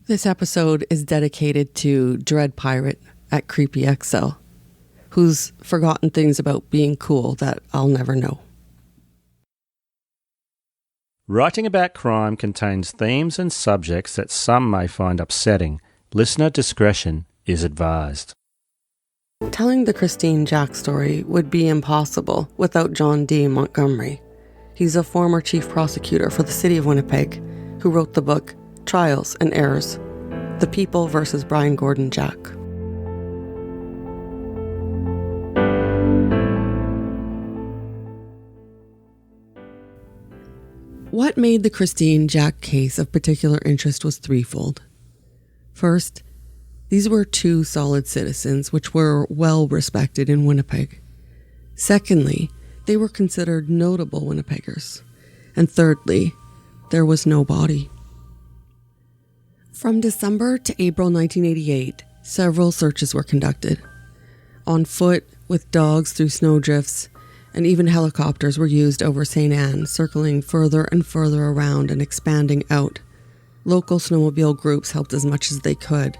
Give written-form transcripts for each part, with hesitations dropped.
This episode is dedicated to Dread Pirate at Creepy XL, who's forgotten things about being cool that I'll never know. Writing about crime contains themes and subjects that some may find upsetting. Listener discretion is advised. Telling the Christine Jack story would be impossible without John D. Montgomery. He's a former chief prosecutor for the city of Winnipeg who wrote the book Trials and Errors, The People versus Brian Gordon Jack. What made the Christine Jack case of particular interest was threefold. First, these were two solid citizens which were well respected in Winnipeg. Secondly, they were considered notable Winnipeggers. And thirdly, there was no body. From December to April 1988, several searches were conducted. On foot, with dogs through snowdrifts, and even helicopters were used over St. Anne, circling further and further around and expanding out. Local snowmobile groups helped as much as they could.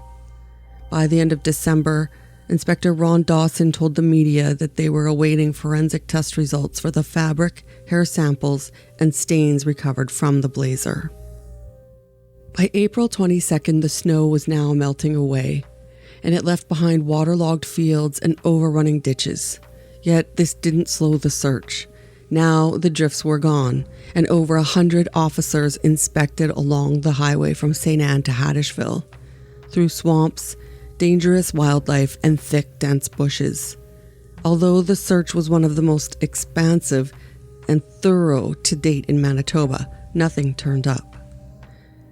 By the end of December, Inspector Ron Dawson told the media that they were awaiting forensic test results for the fabric, hair samples, and stains recovered from the blazer. By April 22nd, the snow was now melting away, and it left behind waterlogged fields and overrunning ditches. Yet this didn't slow the search. Now the drifts were gone, and over 100 officers inspected along the highway from St. Anne to Haddishville, through swamps, dangerous wildlife, and thick, dense bushes. Although the search was one of the most expansive and thorough to date in Manitoba, nothing turned up.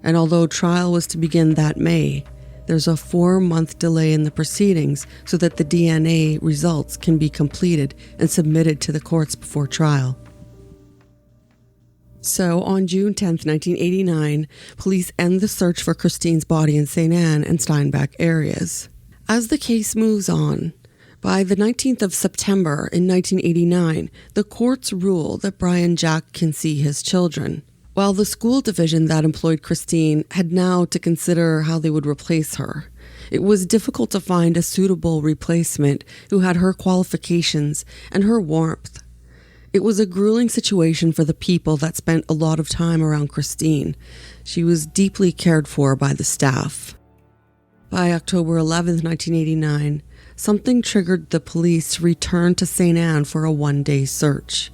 And although trial was to begin that May, there's a 4-month delay in the proceedings so that the DNA results can be completed and submitted to the courts before trial. So on June 10th, 1989, police end the search for Christine's body in St. Anne and Steinbach areas. As the case moves on, by the 19th of September in 1989, the courts rule that Brian Jack can see his children, while the school division that employed Christine had now to consider how they would replace her. It was difficult to find a suitable replacement who had her qualifications and her warmth. It was a grueling situation for the people that spent a lot of time around Christine. She was deeply cared for by the staff. By October 11th, 1989, something triggered the police to return to St. Anne for a one-day search.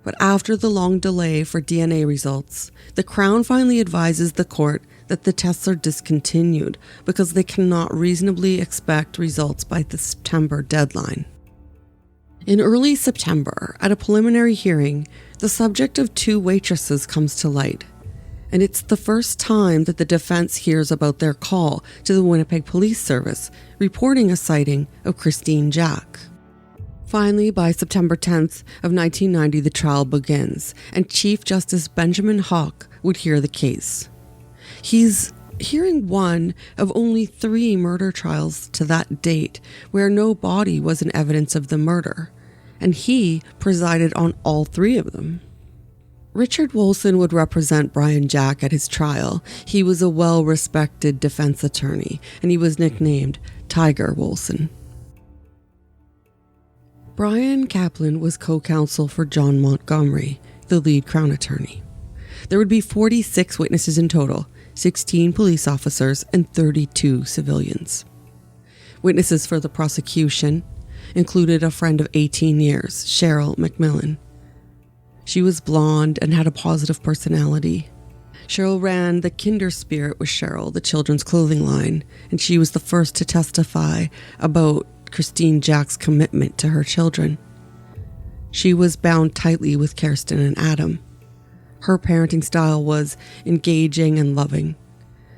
But after the long delay for DNA results, the Crown finally advises the court that the tests are discontinued because they cannot reasonably expect results by the September deadline. In early September, at a preliminary hearing, the subject of 2 waitresses comes to light, and it's the first time that the defense hears about their call to the Winnipeg Police Service reporting a sighting of Christine Jack. Finally, by September 10th of 1990, the trial begins, and Chief Justice Benjamin Hawk would hear the case. He's hearing one of only 3 murder trials to that date where no body was in evidence of the murder, and he presided on all 3 of them. Richard Wolson would represent Brian Jack at his trial. He was a well-respected defense attorney, and he was nicknamed Tiger Wolson. Brian Kaplan was co-counsel for John Montgomery, the lead Crown attorney. There would be 46 witnesses in total, 16 police officers and 32 civilians. Witnesses for the prosecution included a friend of 18 years, Cheryl McMillan. She was blonde and had a positive personality. Cheryl ran the Kinder Spirit with Cheryl, the children's clothing line, and she was the first to testify about Christine Jack's commitment to her children. She was bound tightly with Kirsten and Adam. Her parenting style was engaging and loving.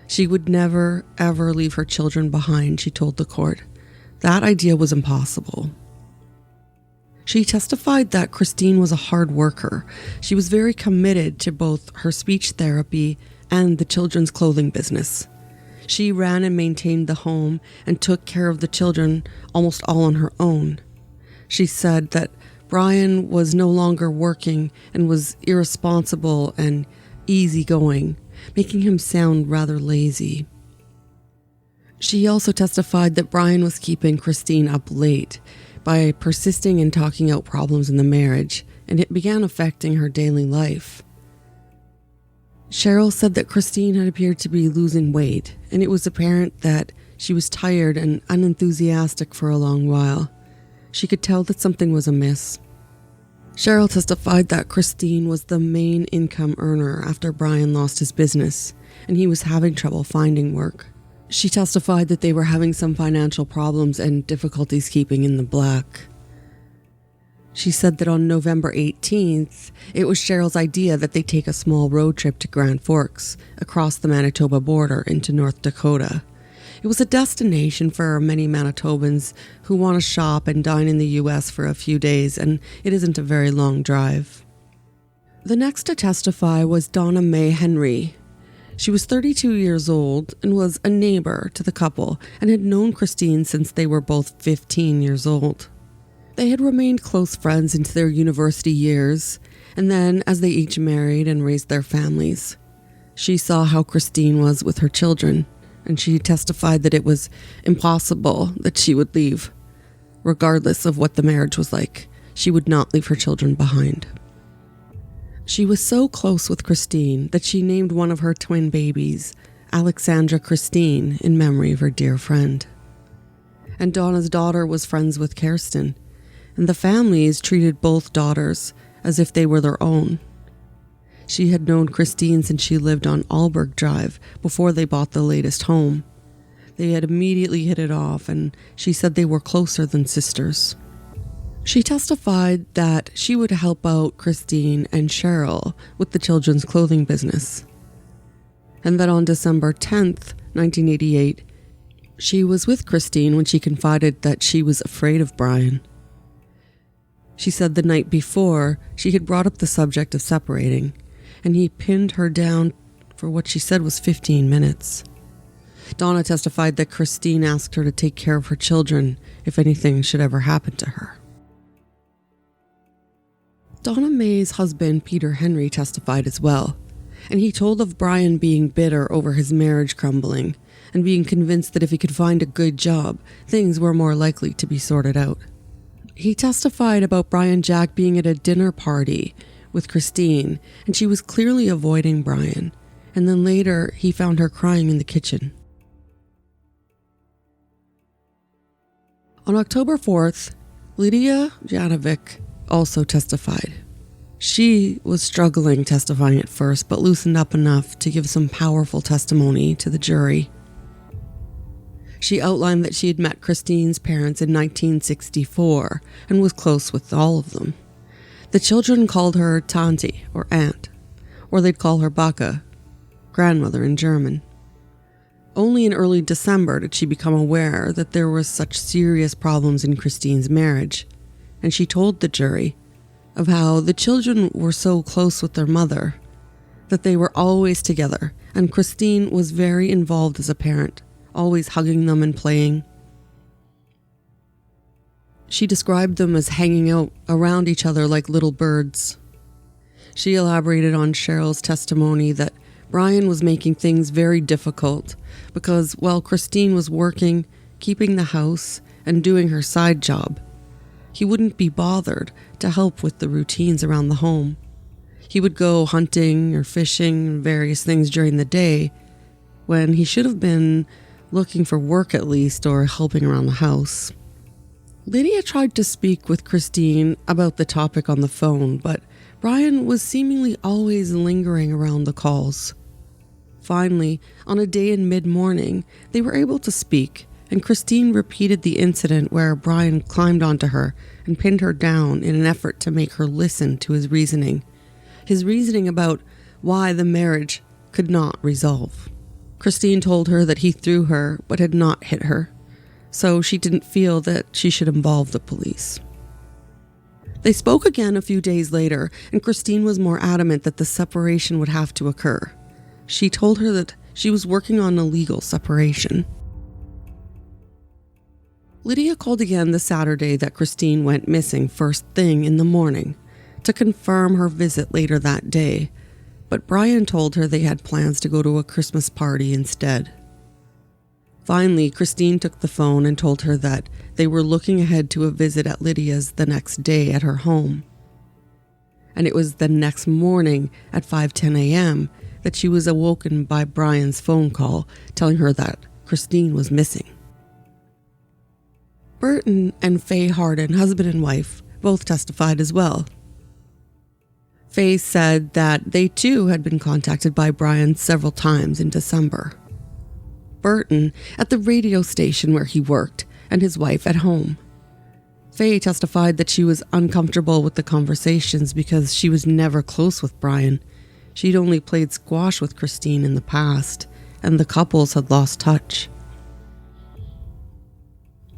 She would never, ever leave her children behind, she told the court. That idea was impossible. She testified that Christine was a hard worker. She was very committed to both her speech therapy and the children's clothing business. She ran and maintained the home and took care of the children almost all on her own. She said that Brian was no longer working and was irresponsible and easygoing, making him sound rather lazy. She also testified that Brian was keeping Christine up late by persisting in talking out problems in the marriage, and it began affecting her daily life. Cheryl said that Christine had appeared to be losing weight, and it was apparent that she was tired and unenthusiastic for a long while. She could tell that something was amiss. Cheryl testified that Christine was the main income earner after Brian lost his business, and he was having trouble finding work. She testified that they were having some financial problems and difficulties keeping in the black. She said that on November 18th, it was Cheryl's idea that they take a small road trip to Grand Forks, across the Manitoba border into North Dakota. It was a destination for many Manitobans who want to shop and dine in the U.S. for a few days, and it isn't a very long drive. The next to testify was Donna Mae Henry. She was 32 years old and was a neighbor to the couple and had known Christine since they were both 15 years old. They had remained close friends into their university years, and then as they each married and raised their families, she saw how Christine was with her children, and she testified that it was impossible that she would leave. Regardless of what the marriage was like, she would not leave her children behind. She was so close with Christine that she named one of her twin babies Alexandra Christine in memory of her dear friend. And Donna's daughter was friends with Kirsten, and the families treated both daughters as if they were their own. She had known Christine since she lived on Alberg Drive before they bought the latest home. They had immediately hit it off, and she said they were closer than sisters. She testified that she would help out Christine and Cheryl with the children's clothing business, and that on December 10th, 1988, she was with Christine when she confided that she was afraid of Brian. She said the night before, she had brought up the subject of separating, and he pinned her down for what she said was 15 minutes. Donna testified that Christine asked her to take care of her children if anything should ever happen to her. Donna Mae's husband, Peter Henry, testified as well, and he told of Brian being bitter over his marriage crumbling and being convinced that if he could find a good job, things were more likely to be sorted out. He testified about Brian Jack being at a dinner party with Christine, and she was clearly avoiding Brian, and then later he found her crying in the kitchen. On October 4th, Lydia Janovic also testified. She was struggling testifying at first, but loosened up enough to give some powerful testimony to the jury. She outlined that she had met Christine's parents in 1964 and was close with all of them. The children called her Tanti, or aunt, or they'd call her Baka, grandmother in German. Only in early December did she become aware that there were such serious problems in Christine's marriage, and she told the jury of how the children were so close with their mother, that they were always together, and Christine was very involved as a parent, always hugging them and playing. She described them as hanging out around each other like little birds. She elaborated on Cheryl's testimony that Brian was making things very difficult because while Christine was working, keeping the house, and doing her side job, he wouldn't be bothered to help with the routines around the home. He would go hunting or fishing and various things during the day when he should have been looking for work at least or helping around the house. Lydia tried to speak with Christine about the topic on the phone, but Brian was seemingly always lingering around the calls. Finally, on a day in mid-morning, they were able to speak, and Christine repeated the incident where Brian climbed onto her and pinned her down in an effort to make her listen to his reasoning about why the marriage could not resolve. Christine told her that he threw her but had not hit her, so she didn't feel that she should involve the police. They spoke again a few days later, and Christine was more adamant that the separation would have to occur. She told her that she was working on a legal separation. Lydia called again the Saturday that Christine went missing first thing in the morning to confirm her visit later that day, but Brian told her they had plans to go to a Christmas party instead. Finally, Christine took the phone and told her that they were looking ahead to a visit at Lydia's the next day at her home. And it was the next morning at 5:10 a.m. that she was awoken by Brian's phone call telling her that Christine was missing. Burton and Faye Harden, husband and wife, both testified as well. Faye said that they too had been contacted by Brian several times in December. Burton at the radio station where he worked, and his wife at home. Faye testified that she was uncomfortable with the conversations because she was never close with Brian. She'd only played squash with Christine in the past, and the couples had lost touch.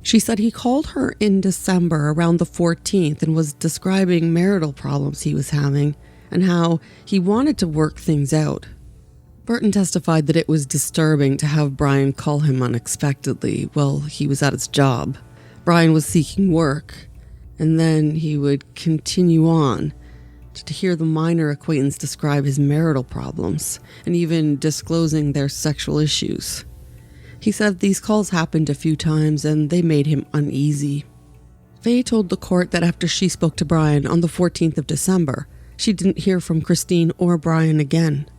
She said he called her in December around the 14th and was describing marital problems he was having and how he wanted to work things out. Burton testified that it was disturbing to have Brian call him unexpectedly while he was at his job. Brian was seeking work, and then he would continue on to hear the minor acquaintance describe his marital problems and even disclosing their sexual issues. He said these calls happened a few times and they made him uneasy. Faye told the court that after she spoke to Brian on the 14th of December, she didn't hear from Christine or Brian again.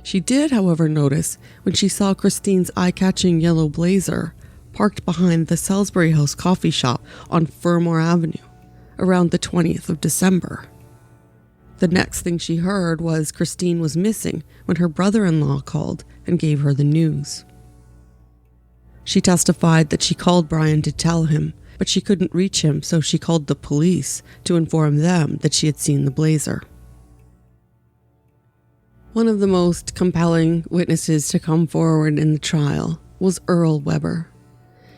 She did, however, notice when she saw Christine's eye-catching yellow blazer parked behind the Salisbury House coffee shop on Fermor Avenue around the 20th of December. The next thing she heard was Christine was missing when her brother-in-law called and gave her the news. She testified that she called Brian to tell him, but she couldn't reach him, so she called the police to inform them that she had seen the blazer. One of the most compelling witnesses to come forward in the trial was Earl Weber.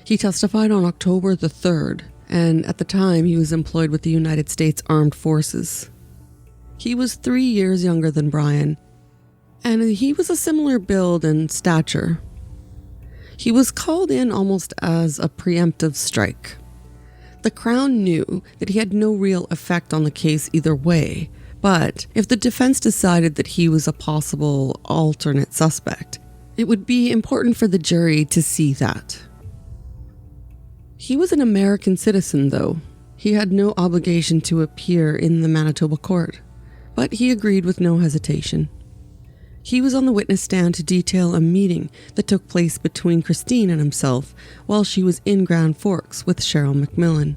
He testified on October the 3rd, and at the time he was employed with the United States Armed Forces. He was 3 years younger than Brian, and he was a similar build and stature. He was called in almost as a preemptive strike. The Crown knew that he had no real effect on the case either way, but if the defense decided that he was a possible alternate suspect, it would be important for the jury to see that. He was an American citizen, though. He had no obligation to appear in the Manitoba court, but he agreed with no hesitation. He was on the witness stand to detail a meeting that took place between Christine and himself while she was in Grand Forks with Cheryl McMillan.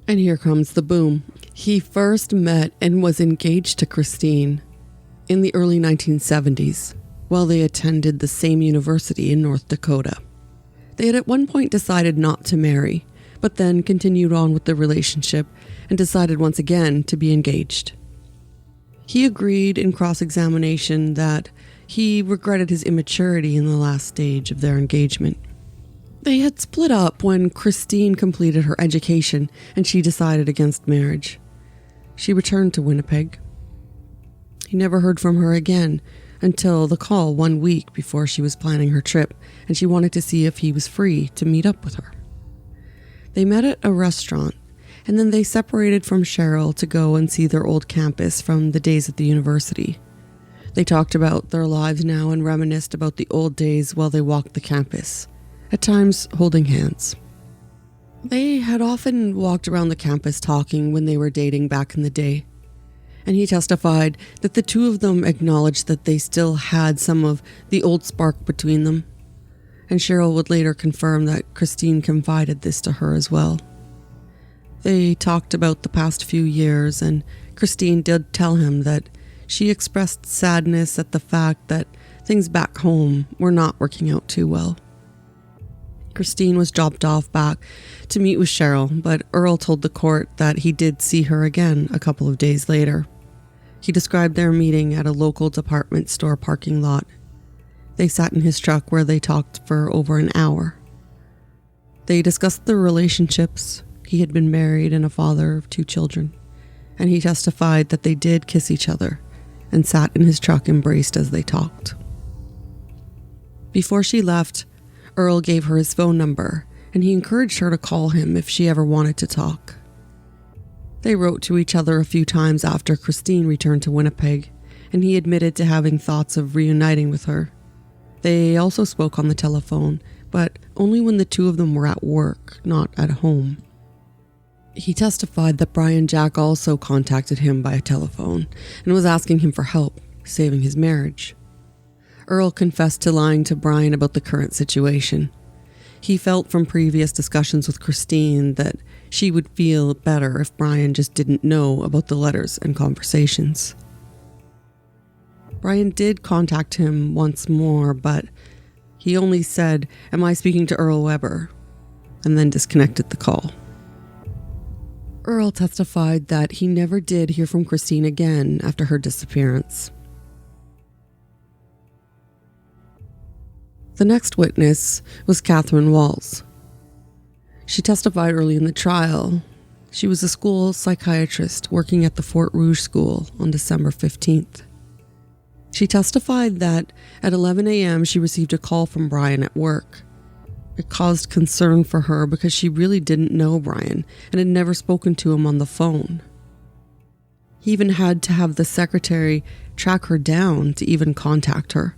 And here comes the boom. He first met and was engaged to Christine in the early 1970s while they attended the same university in North Dakota. They had at one point decided not to marry, but then continued on with the relationship and decided once again to be engaged. He agreed in cross-examination that he regretted his immaturity in the last stage of their engagement. They had split up when Christine completed her education and she decided against marriage. She returned to Winnipeg. He never heard from her again until the call 1 week before she was planning her trip, and she wanted to see if he was free to meet up with her. They met at a restaurant, and then they separated from Cheryl to go and see their old campus from the days at the university. They talked about their lives now and reminisced about the old days while they walked the campus, at times holding hands. They had often walked around the campus talking when they were dating back in the day, and he testified that the two of them acknowledged that they still had some of the old spark between them, and Cheryl would later confirm that Christine confided this to her as well. They talked about the past few years, and Christine did tell him that she expressed sadness at the fact that things back home were not working out too well. Christine was dropped off back to meet with Cheryl, but Earl told the court that he did see her again a couple of days later. He described their meeting at a local department store parking lot. They sat in his truck where they talked for over an hour. They discussed their relationships. He had been married and a father of 2 children, and he testified that they did kiss each other and sat in his truck embraced as they talked. Before she left, Earl gave her his phone number, and he encouraged her to call him if she ever wanted to talk. They wrote to each other a few times after Christine returned to Winnipeg, and he admitted to having thoughts of reuniting with her. They also spoke on the telephone, but only when the two of them were at work, not at home. He testified that Brian Jack also contacted him by telephone and was asking him for help, saving his marriage. Earl confessed to lying to Brian about the current situation. He felt from previous discussions with Christine that she would feel better if Brian just didn't know about the letters and conversations. Brian did contact him once more, but he only said, "Am I speaking to Earl Weber?" and then disconnected the call. Earl testified that he never did hear from Christine again after her disappearance. The next witness was Catherine Walls. She testified early in the trial. She was a school psychiatrist working at the Fort Rouge School on December 15th. She testified that at 11 a.m. she received a call from Brian at work. It caused concern for her because she really didn't know Brian and had never spoken to him on the phone. He even had to have the secretary track her down to even contact her.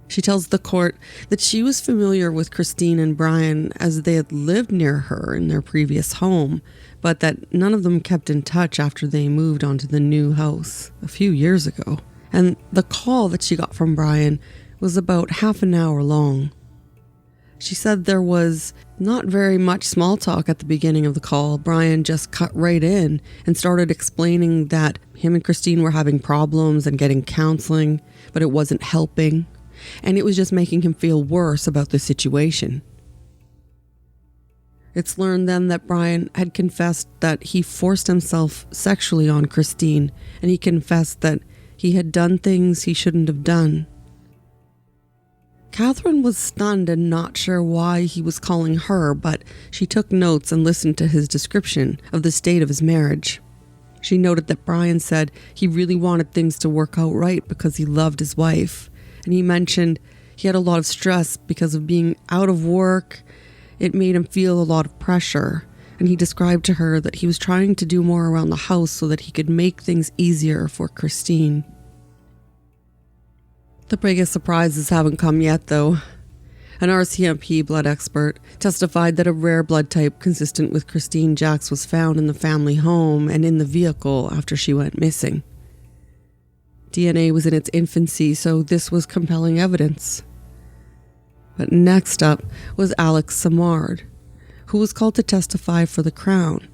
She tells the court that she was familiar with Christine and Brian as they had lived near her in their previous home, but that none of them kept in touch after they moved onto the new house a few years ago. And the call that she got from Brian was about half an hour long. She said there was not very much small talk at the beginning of the call. Brian just cut right in and started explaining that him and Christine were having problems and getting counseling, but it wasn't helping. And it was just making him feel worse about the situation. It's learned then that Brian had confessed that he forced himself sexually on Christine, and he confessed that he had done things he shouldn't have done. Catherine was stunned and not sure why he was calling her, but she took notes and listened to his description of the state of his marriage. She noted that Brian said he really wanted things to work out right because he loved his wife. And he mentioned he had a lot of stress because of being out of work. It made him feel a lot of pressure. And he described to her that he was trying to do more around the house so that he could make things easier for Christine. The biggest surprises haven't come yet, though. An RCMP blood expert testified that a rare blood type consistent with Christine Jack's was found in the family home and in the vehicle after she went missing. DNA was in its infancy, so this was compelling evidence. But next up was Alex Simard, who was called to testify for the Crown.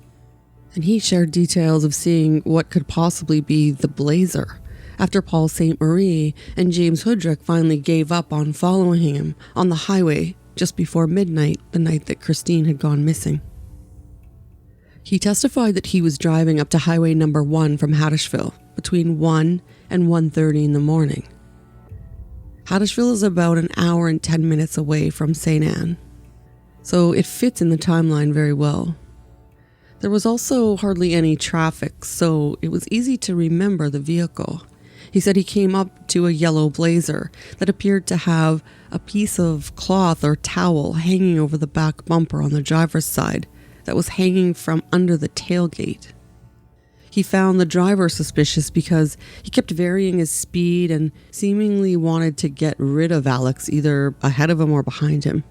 And he shared details of seeing what could possibly be the Blazer after Paul St. Marie and James Hoodrick finally gave up on following him on the highway just before midnight the night that Christine had gone missing. He testified that he was driving up to Highway number 1 from Haddishville between 1 and 1:30 in the morning. Haddishville is about an hour and 10 minutes away from St. Anne, so it fits in the timeline very well. There was also hardly any traffic, so it was easy to remember the vehicle. He said he came up to a yellow Blazer that appeared to have a piece of cloth or towel hanging over the back bumper on the driver's side that was hanging from under the tailgate. He found the driver suspicious because he kept varying his speed and seemingly wanted to get rid of Alex either ahead of him or behind him.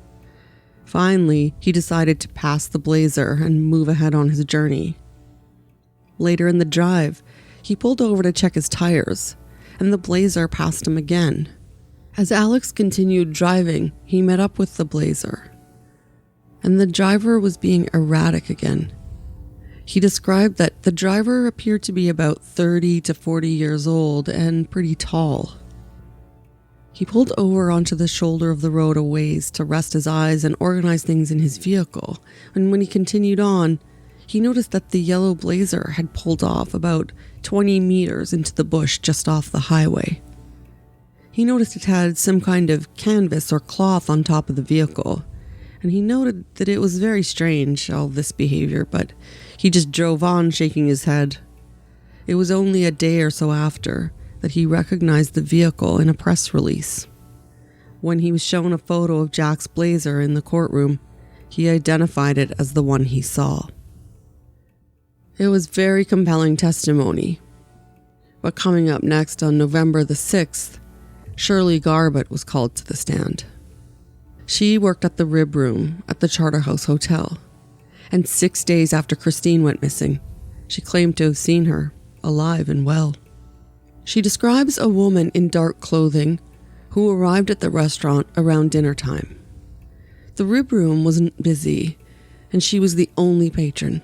Finally, he decided to pass the Blazer and move ahead on his journey. Later in the drive, he pulled over to check his tires, and the Blazer passed him again. As Alex continued driving, he met up with the Blazer, and the driver was being erratic again. He described that the driver appeared to be about 30 to 40 years old and pretty tall. He pulled over onto the shoulder of the road a ways to rest his eyes and organize things in his vehicle, and when he continued on, he noticed that the yellow Blazer had pulled off about 20 meters into the bush just off the highway. He noticed it had some kind of canvas or cloth on top of the vehicle, and he noted that it was very strange, all this behavior, but he just drove on shaking his head. It was only a day or so after that he recognized the vehicle in a press release. When he was shown a photo of Jack's Blazer in the courtroom, he identified it as the one he saw. It was very compelling testimony. But coming up next on November the 6th, Shirley Garbutt was called to the stand. She worked at the Rib Room at the Charterhouse Hotel, and 6 days after Christine went missing, she claimed to have seen her, alive and well. She describes a woman in dark clothing who arrived at the restaurant around dinner time. The Rib Room wasn't busy, and she was the only patron.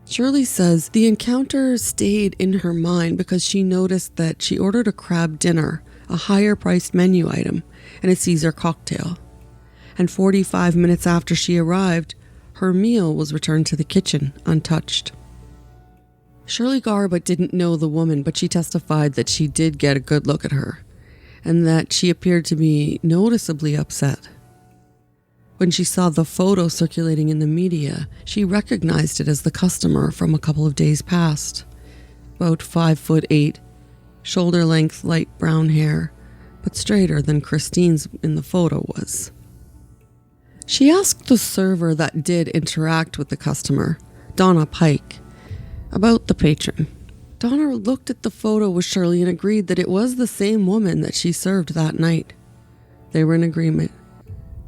Shirley says the encounter stayed in her mind because she noticed that she ordered a crab dinner, a higher-priced menu item, and a Caesar cocktail. And 45 minutes after she arrived, her meal was returned to the kitchen, untouched. Shirley Garbutt didn't know the woman, but she testified that she did get a good look at her, and that she appeared to be noticeably upset. When she saw the photo circulating in the media, she recognized it as the customer from a couple of days past. About 5'8", shoulder-length light brown hair, but straighter than Christine's in the photo was. She asked the server that did interact with the customer, Donna Pike, about the patron. Donna looked at the photo with Shirley and agreed that it was the same woman that she served that night. They were in agreement.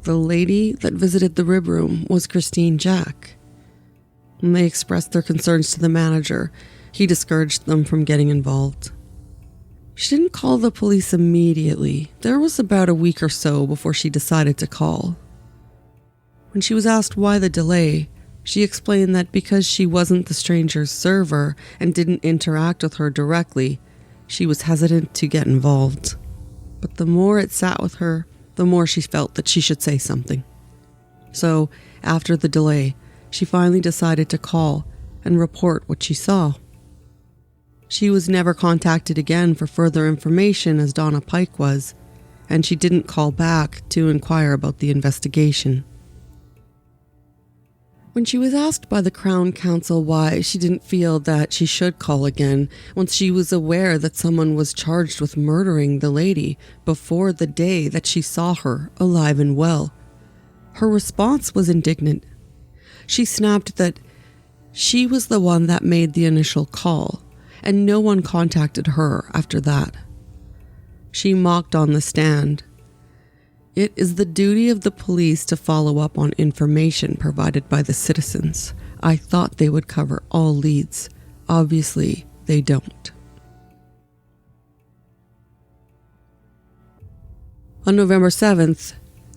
The lady that visited the Rib Room was Christine Jack. When they expressed their concerns to the manager, he discouraged them from getting involved. She didn't call the police immediately. There was about a week or so before she decided to call. When she was asked why the delay, she explained that because she wasn't the stranger's server and didn't interact with her directly, she was hesitant to get involved. But the more it sat with her, the more she felt that she should say something. So, after the delay, she finally decided to call and report what she saw. She was never contacted again for further information as Donna Pike was, and she didn't call back to inquire about the investigation. When she was asked by the Crown Counsel why she didn't feel that she should call again once she was aware that someone was charged with murdering the lady before the day that she saw her alive and well, her response was indignant. She snapped that she was the one that made the initial call, and no one contacted her after that. She mocked on the stand. It is the duty of the police to follow up on information provided by the citizens. I thought they would cover all leads. Obviously, they don't. On November 7th,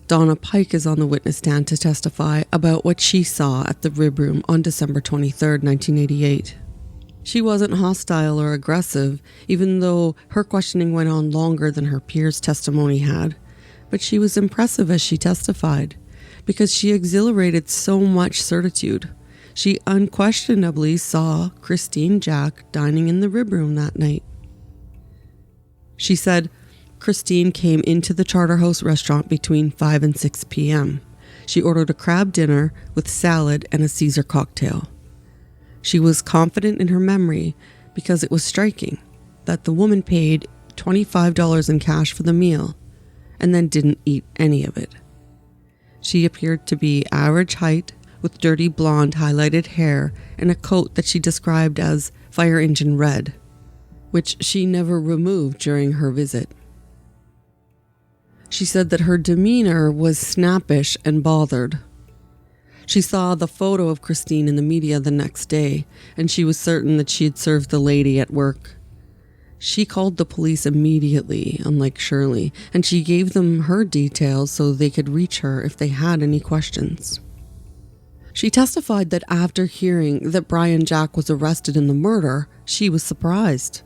Donna Pike is on the witness stand to testify about what she saw at the Rib Room on December 23rd, 1988. She wasn't hostile or aggressive, even though her questioning went on longer than her peers' testimony had. But she was impressive as she testified, because she exhilarated so much certitude. She unquestionably saw Christine Jack dining in the Rib Room that night. She said Christine came into the Charterhouse restaurant between 5 and 6 p.m. She ordered a crab dinner with salad and a Caesar cocktail. She was confident in her memory because it was striking that the woman paid $25 in cash for the meal and then didn't eat any of it. She appeared to be average height with dirty blonde highlighted hair and a coat that she described as fire engine red, which she never removed during her visit. She said that her demeanor was snappish and bothered. She saw the photo of Christine in the media the next day, and she was certain that she had served the lady at work. She called the police immediately, unlike Shirley, and she gave them her details so they could reach her if they had any questions. She testified that after hearing that Brian Jack was arrested in the murder, she was surprised.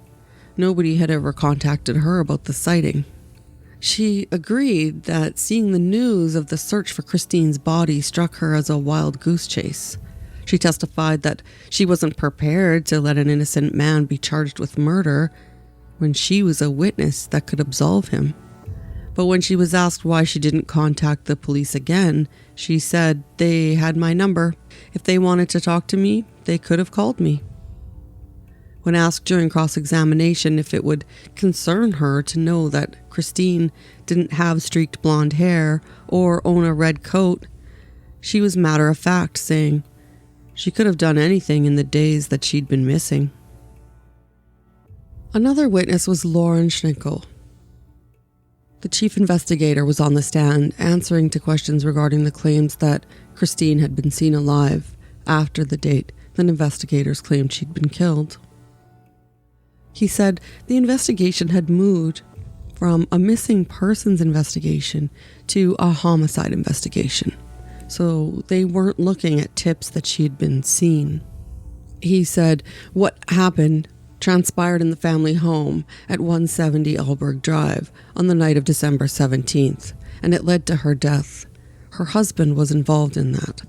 Nobody had ever contacted her about the sighting. She agreed that seeing the news of the search for Christine's body struck her as a wild goose chase. She testified that she wasn't prepared to let an innocent man be charged with murder when she was a witness that could absolve him. But when she was asked why she didn't contact the police again, she said they had my number. If they wanted to talk to me, they could have called me. When asked during cross-examination if it would concern her to know that Christine didn't have streaked blonde hair or own a red coat, she was matter-of-fact, saying she could have done anything in the days that she'd been missing. Another witness was Lauren Schenkel. The chief investigator was on the stand answering to questions regarding the claims that Christine had been seen alive after the date that investigators claimed she'd been killed. He said the investigation had moved from a missing persons investigation to a homicide investigation, so they weren't looking at tips that she had been seen. He said what happened transpired in the family home at 170 Alberg Drive on the night of December 17th, and it led to her death. Her husband was involved in that.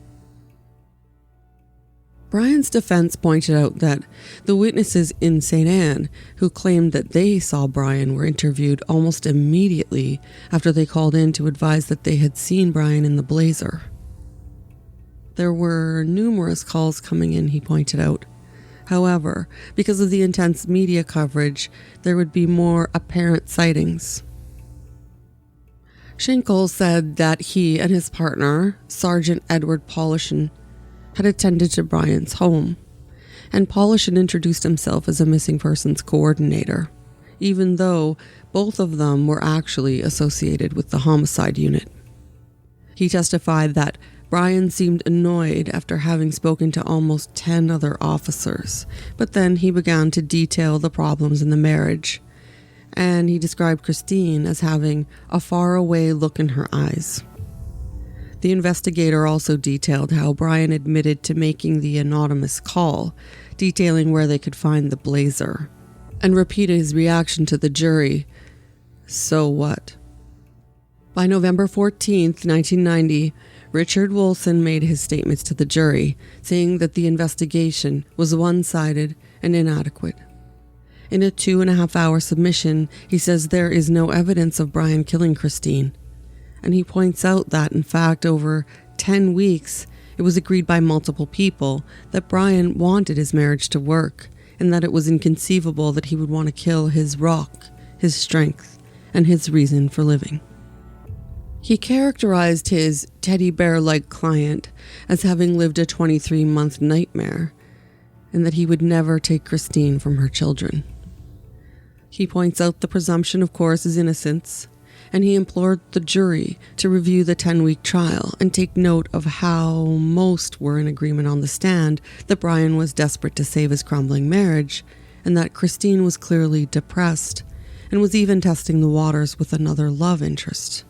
Brian's defense pointed out that the witnesses in St. Anne who claimed that they saw Brian were interviewed almost immediately after they called in to advise that they had seen Brian in the Blazer. There were numerous calls coming in, he pointed out. However, because of the intense media coverage, there would be more apparent sightings. Schenkel said that he and his partner, Sergeant Edward Polishin, had attended to Brian's home, and Polishin introduced himself as a missing persons coordinator, even though both of them were actually associated with the homicide unit. He testified that Brian seemed annoyed after having spoken to almost 10 other officers, but then he began to detail the problems in the marriage, and he described Christine as having a faraway look in her eyes. The investigator also detailed how Brian admitted to making the anonymous call, detailing where they could find the Blazer, and repeated his reaction to the jury, "So what?" By November 14th, 1990, Richard Wilson made his statements to the jury, saying that the investigation was one-sided and inadequate. In a 2.5-hour submission, he says there is no evidence of Brian killing Christine, and he points out that, in fact, over 10 weeks, it was agreed by multiple people that Brian wanted his marriage to work, and that it was inconceivable that he would want to kill his rock, his strength, and his reason for living. He characterized his teddy bear-like client as having lived a 23-month nightmare, and that he would never take Christine from her children. He points out the presumption, of course, is innocence, and he implored the jury to review the 10-week trial and take note of how most were in agreement on the stand that Brian was desperate to save his crumbling marriage, and that Christine was clearly depressed and was even testing the waters with another love interest.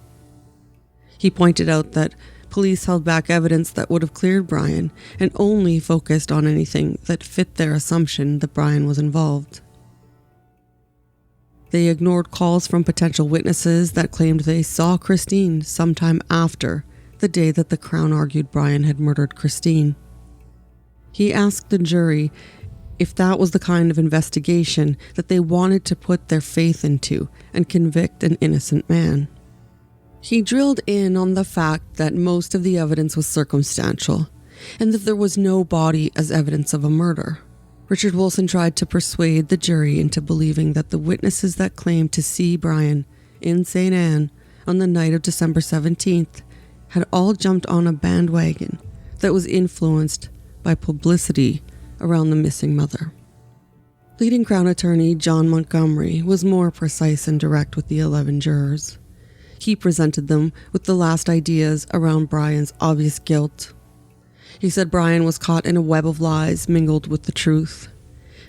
He pointed out that police held back evidence that would have cleared Brian and only focused on anything that fit their assumption that Brian was involved. They ignored calls from potential witnesses that claimed they saw Christine sometime after the day that the Crown argued Brian had murdered Christine. He asked the jury if that was the kind of investigation that they wanted to put their faith into and convict an innocent man. He drilled in on the fact that most of the evidence was circumstantial and that there was no body as evidence of a murder. Richard Wilson tried to persuade the jury into believing that the witnesses that claimed to see Brian in St. Anne on the night of December 17th had all jumped on a bandwagon that was influenced by publicity around the missing mother. Leading Crown Attorney John Montgomery was more precise and direct with the 11 jurors. He presented them with the last ideas around Brian's obvious guilt. He said Brian was caught in a web of lies mingled with the truth.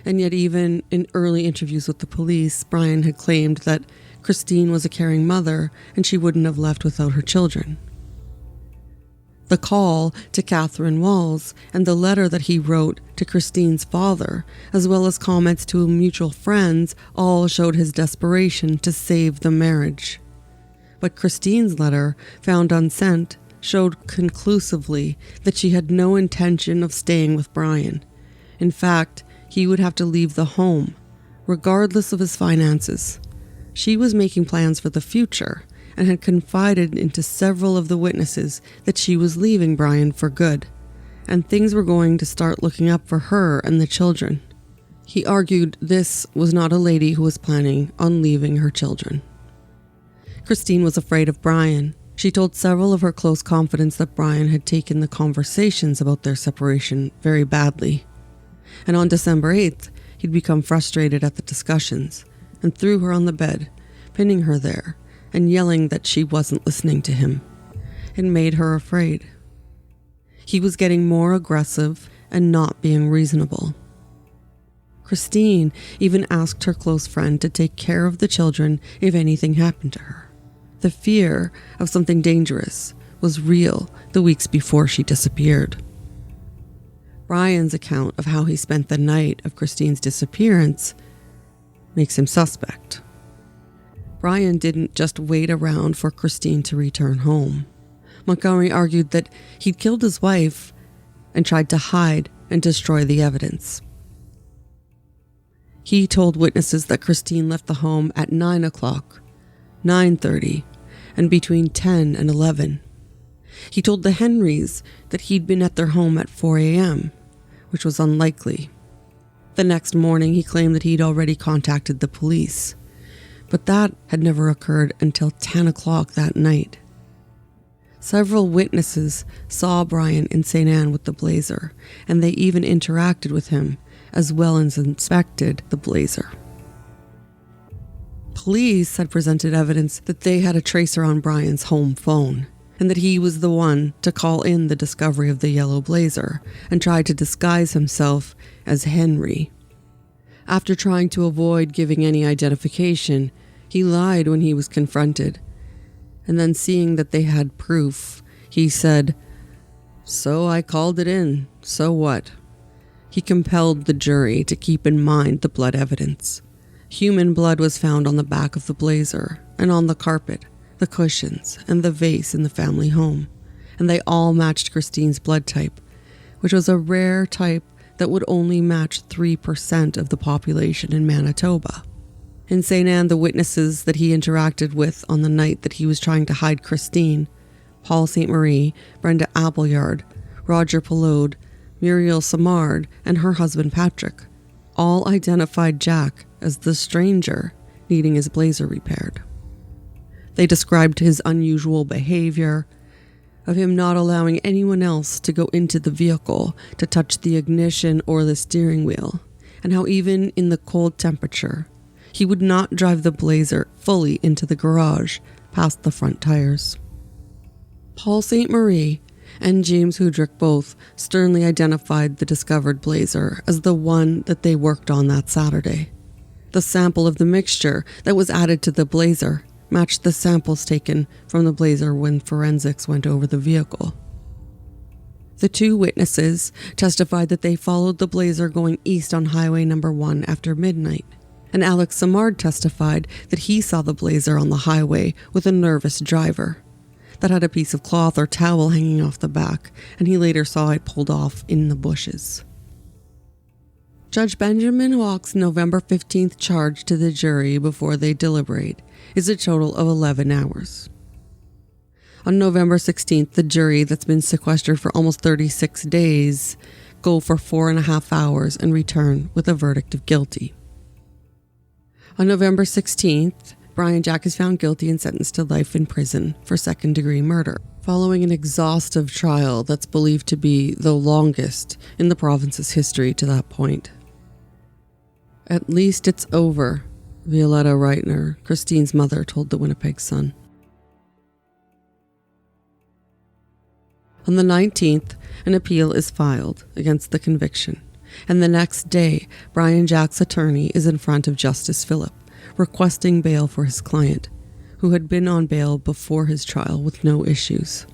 And yet even in early interviews with the police, Brian had claimed that Christine was a caring mother and she wouldn't have left without her children. The call to Catherine Walls and the letter that he wrote to Christine's father, as well as comments to mutual friends, all showed his desperation to save the marriage. But Christine's letter, found unsent, showed conclusively that she had no intention of staying with Brian. In fact, he would have to leave the home, regardless of his finances. She was making plans for the future and had confided into several of the witnesses that she was leaving Brian for good, and things were going to start looking up for her and the children. He argued this was not a lady who was planning on leaving her children. Christine was afraid of Brian. She told several of her close confidants that Brian had taken the conversations about their separation very badly. And on December 8th, he'd become frustrated at the discussions and threw her on the bed, pinning her there and yelling that she wasn't listening to him. It made her afraid. He was getting more aggressive and not being reasonable. Christine even asked her close friend to take care of the children if anything happened to her. The fear of something dangerous was real the weeks before she disappeared. Brian's account of how he spent the night of Christine's disappearance makes him suspect. Brian didn't just wait around for Christine to return home. Montgomery argued that he'd killed his wife and tried to hide and destroy the evidence. He told witnesses that Christine left the home at 9 o'clock, 9:30, and between 10 and 11. He told the Henrys that he'd been at their home at 4 a.m., which was unlikely. The next morning, he claimed that he'd already contacted the police, but that had never occurred until 10 o'clock that night. Several witnesses saw Brian in St. Anne with the blazer, and they even interacted with him, as well as inspected the blazer. Police had presented evidence that they had a tracer on Brian's home phone, and that he was the one to call in the discovery of the yellow blazer and tried to disguise himself as Henry. After trying to avoid giving any identification, he lied when he was confronted, and then seeing that they had proof, he said, "So I called it in, so what?" He compelled the jury to keep in mind the blood evidence. Human blood was found on the back of the blazer and on the carpet, the cushions, and the vase in the family home, and they all matched Christine's blood type, which was a rare type that would only match 3% of the population in Manitoba. In St. Anne, the witnesses that he interacted with on the night that he was trying to hide Christine, Paul St. Marie, Brenda Appleyard, Roger Pelode, Muriel Samard, and her husband Patrick, all identified Jack as the stranger needing his blazer repaired. They described his unusual behavior, of him not allowing anyone else to go into the vehicle to touch the ignition or the steering wheel, and how even in the cold temperature, he would not drive the blazer fully into the garage past the front tires. Paul St. Marie and James Hudrick both sternly identified the discovered blazer as the one that they worked on that Saturday. The sample of the mixture that was added to the blazer matched the samples taken from the blazer when forensics went over the vehicle. The two witnesses testified that they followed the blazer going east on Highway number 1 after midnight, and Alex Samard testified that he saw the blazer on the highway with a nervous driver that had a piece of cloth or towel hanging off the back, and he later saw it pulled off in the bushes. Judge Benjamin Walk's November 15th charge to the jury before they deliberate is a total of 11 hours. On November 16th, the jury that's been sequestered for almost 36 days go for 4.5 hours and return with a verdict of guilty. On November 16th, Brian Jack is found guilty and sentenced to life in prison for second-degree murder, following an exhaustive trial that's believed to be the longest in the province's history to that point. "At least it's over," Violetta Reitner, Christine's mother, told the Winnipeg Sun. On the 19th, an appeal is filed against the conviction, and the next day, Brian Jack's attorney is in front of Justice Phillip, requesting bail for his client, who had been on bail before his trial with no issues.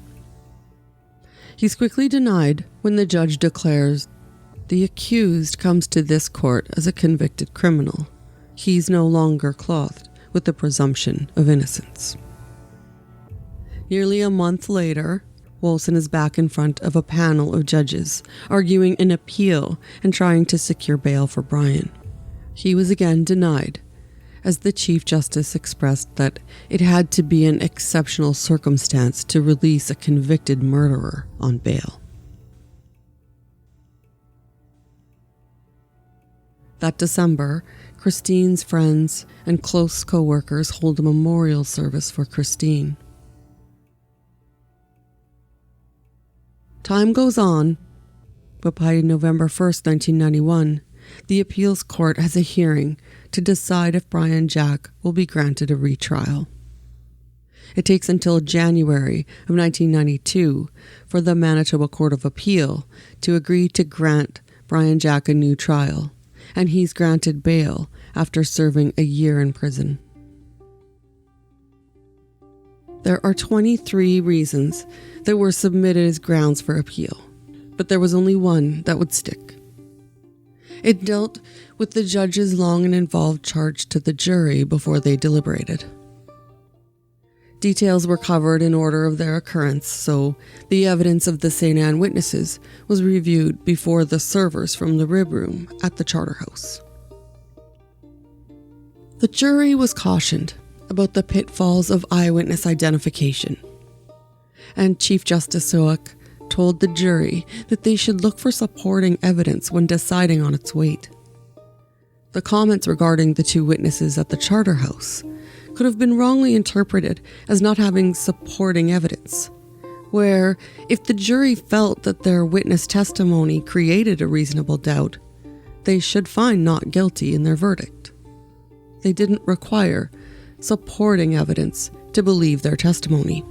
He's quickly denied when the judge declares, "The accused comes to this court as a convicted criminal. He's no longer clothed with the presumption of innocence." Nearly a month later, Wolfson is back in front of a panel of judges, arguing an appeal and trying to secure bail for Brian. He was again denied, as the Chief Justice expressed that it had to be an exceptional circumstance to release a convicted murderer on bail. That December, Christine's friends and close co-workers hold a memorial service for Christine. Time goes on, but by November 1st, 1991, the appeals court has a hearing to decide if Brian Jack will be granted a retrial. It takes until January of 1992 for the Manitoba Court of Appeal to agree to grant Brian Jack a new trial, and he's granted bail after serving a year in prison. There are 23 reasons that were submitted as grounds for appeal, but there was only one that would stick. It dealt with the judge's long and involved charge to the jury before they deliberated. Details were covered in order of their occurrence, so the evidence of the St. Anne witnesses was reviewed before the servers from the rib room at the Charterhouse. The jury was cautioned about the pitfalls of eyewitness identification, and Chief Justice Soak told the jury that they should look for supporting evidence when deciding on its weight. The comments regarding the two witnesses at the Charterhouse could have been wrongly interpreted as not having supporting evidence, where if the jury felt that their witness testimony created a reasonable doubt, they should find not guilty in their verdict. They didn't require supporting evidence to believe their testimony.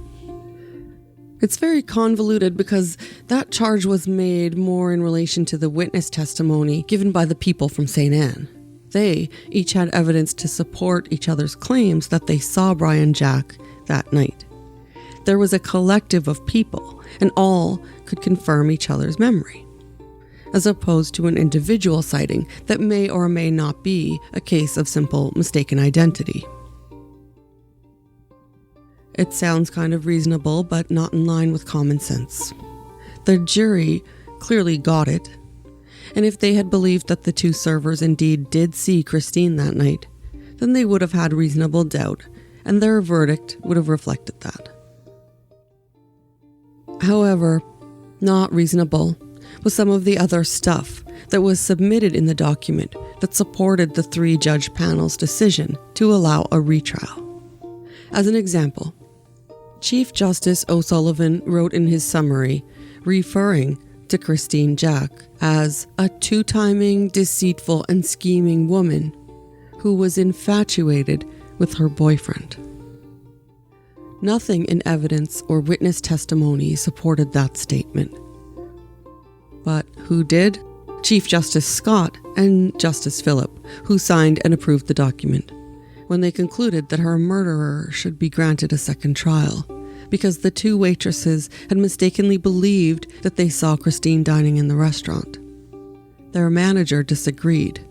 It's very convoluted because that charge was made more in relation to the witness testimony given by the people from St. Anne. They each had evidence to support each other's claims that they saw Brian Jack that night. There was a collective of people, and all could confirm each other's memory, as opposed to an individual sighting that may or may not be a case of simple mistaken identity. It sounds kind of reasonable, but not in line with common sense. The jury clearly got it, and if they had believed that the two servers indeed did see Christine that night, then they would have had reasonable doubt, and their verdict would have reflected that. However, not reasonable was some of the other stuff that was submitted in the document that supported the three-judge panel's decision to allow a retrial. As an example, Chief Justice O'Sullivan wrote in his summary, referring to Christine Jack as a two-timing, deceitful, and scheming woman who was infatuated with her boyfriend. Nothing in evidence or witness testimony supported that statement. But who did? Chief Justice Scott and Justice Phillip, who signed and approved the document, when they concluded that her murderer should be granted a second trial, because the two waitresses had mistakenly believed that they saw Christine dining in the restaurant. Their manager disagreed.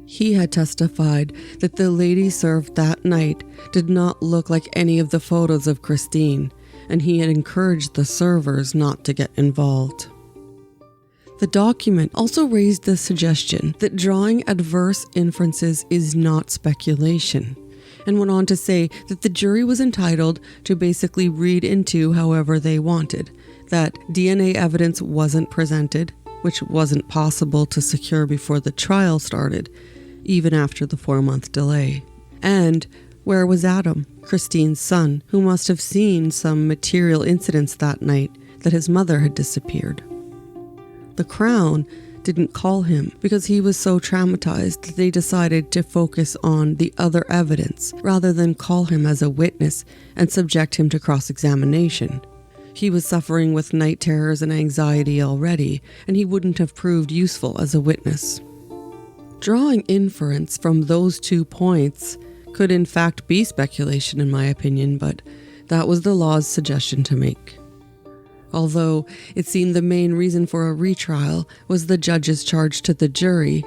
He had testified that the lady served that night did not look like any of the photos of Christine, and he had encouraged the servers not to get involved. The document also raised the suggestion that drawing adverse inferences is not speculation, and went on to say that the jury was entitled to basically read into however they wanted, that DNA evidence wasn't presented, which wasn't possible to secure before the trial started, even after the 4-month delay. And where was Adam, Christine's son, who must have seen some material incidents that night that his mother had disappeared? The Crown didn't call him because he was so traumatized that they decided to focus on the other evidence rather than call him as a witness and subject him to cross-examination. He was suffering with night terrors and anxiety already, and he wouldn't have proved useful as a witness. Drawing inference from those 2 points could in fact be speculation in my opinion, but that was the law's suggestion to make. Although it seemed the main reason for a retrial was the judge's charge to the jury,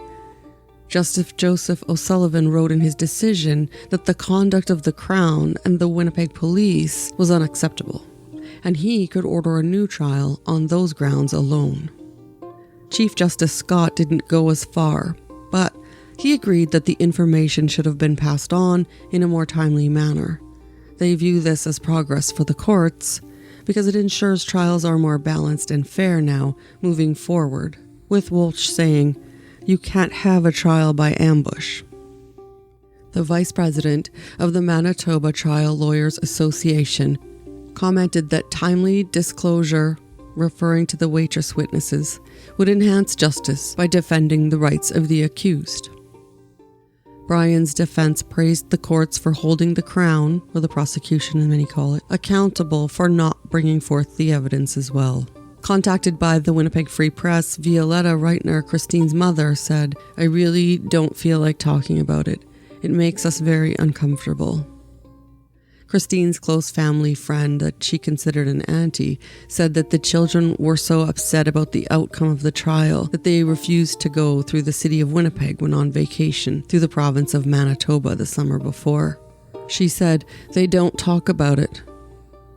Justice Joseph O'Sullivan wrote in his decision that the conduct of the Crown and the Winnipeg police was unacceptable, and he could order a new trial on those grounds alone. Chief Justice Scott didn't go as far, but he agreed that the information should have been passed on in a more timely manner. They view this as progress for the courts, because it ensures trials are more balanced and fair now moving forward, with Walsh saying, "You can't have a trial by ambush." The vice president of the Manitoba Trial Lawyers Association commented that timely disclosure referring to the waitress witnesses, would enhance justice by defending the rights of the accused. Brian's defense praised the courts for holding the Crown, or the prosecution as many call it, accountable for not bringing forth the evidence as well. Contacted by the Winnipeg Free Press, Violetta Reitner, Christine's mother, said, "I really don't feel like talking about it. It makes us very uncomfortable." Christine's close family friend that she considered an auntie said that the children were so upset about the outcome of the trial that they refused to go through the city of Winnipeg when on vacation through the province of Manitoba the summer before. She said, "They don't talk about it."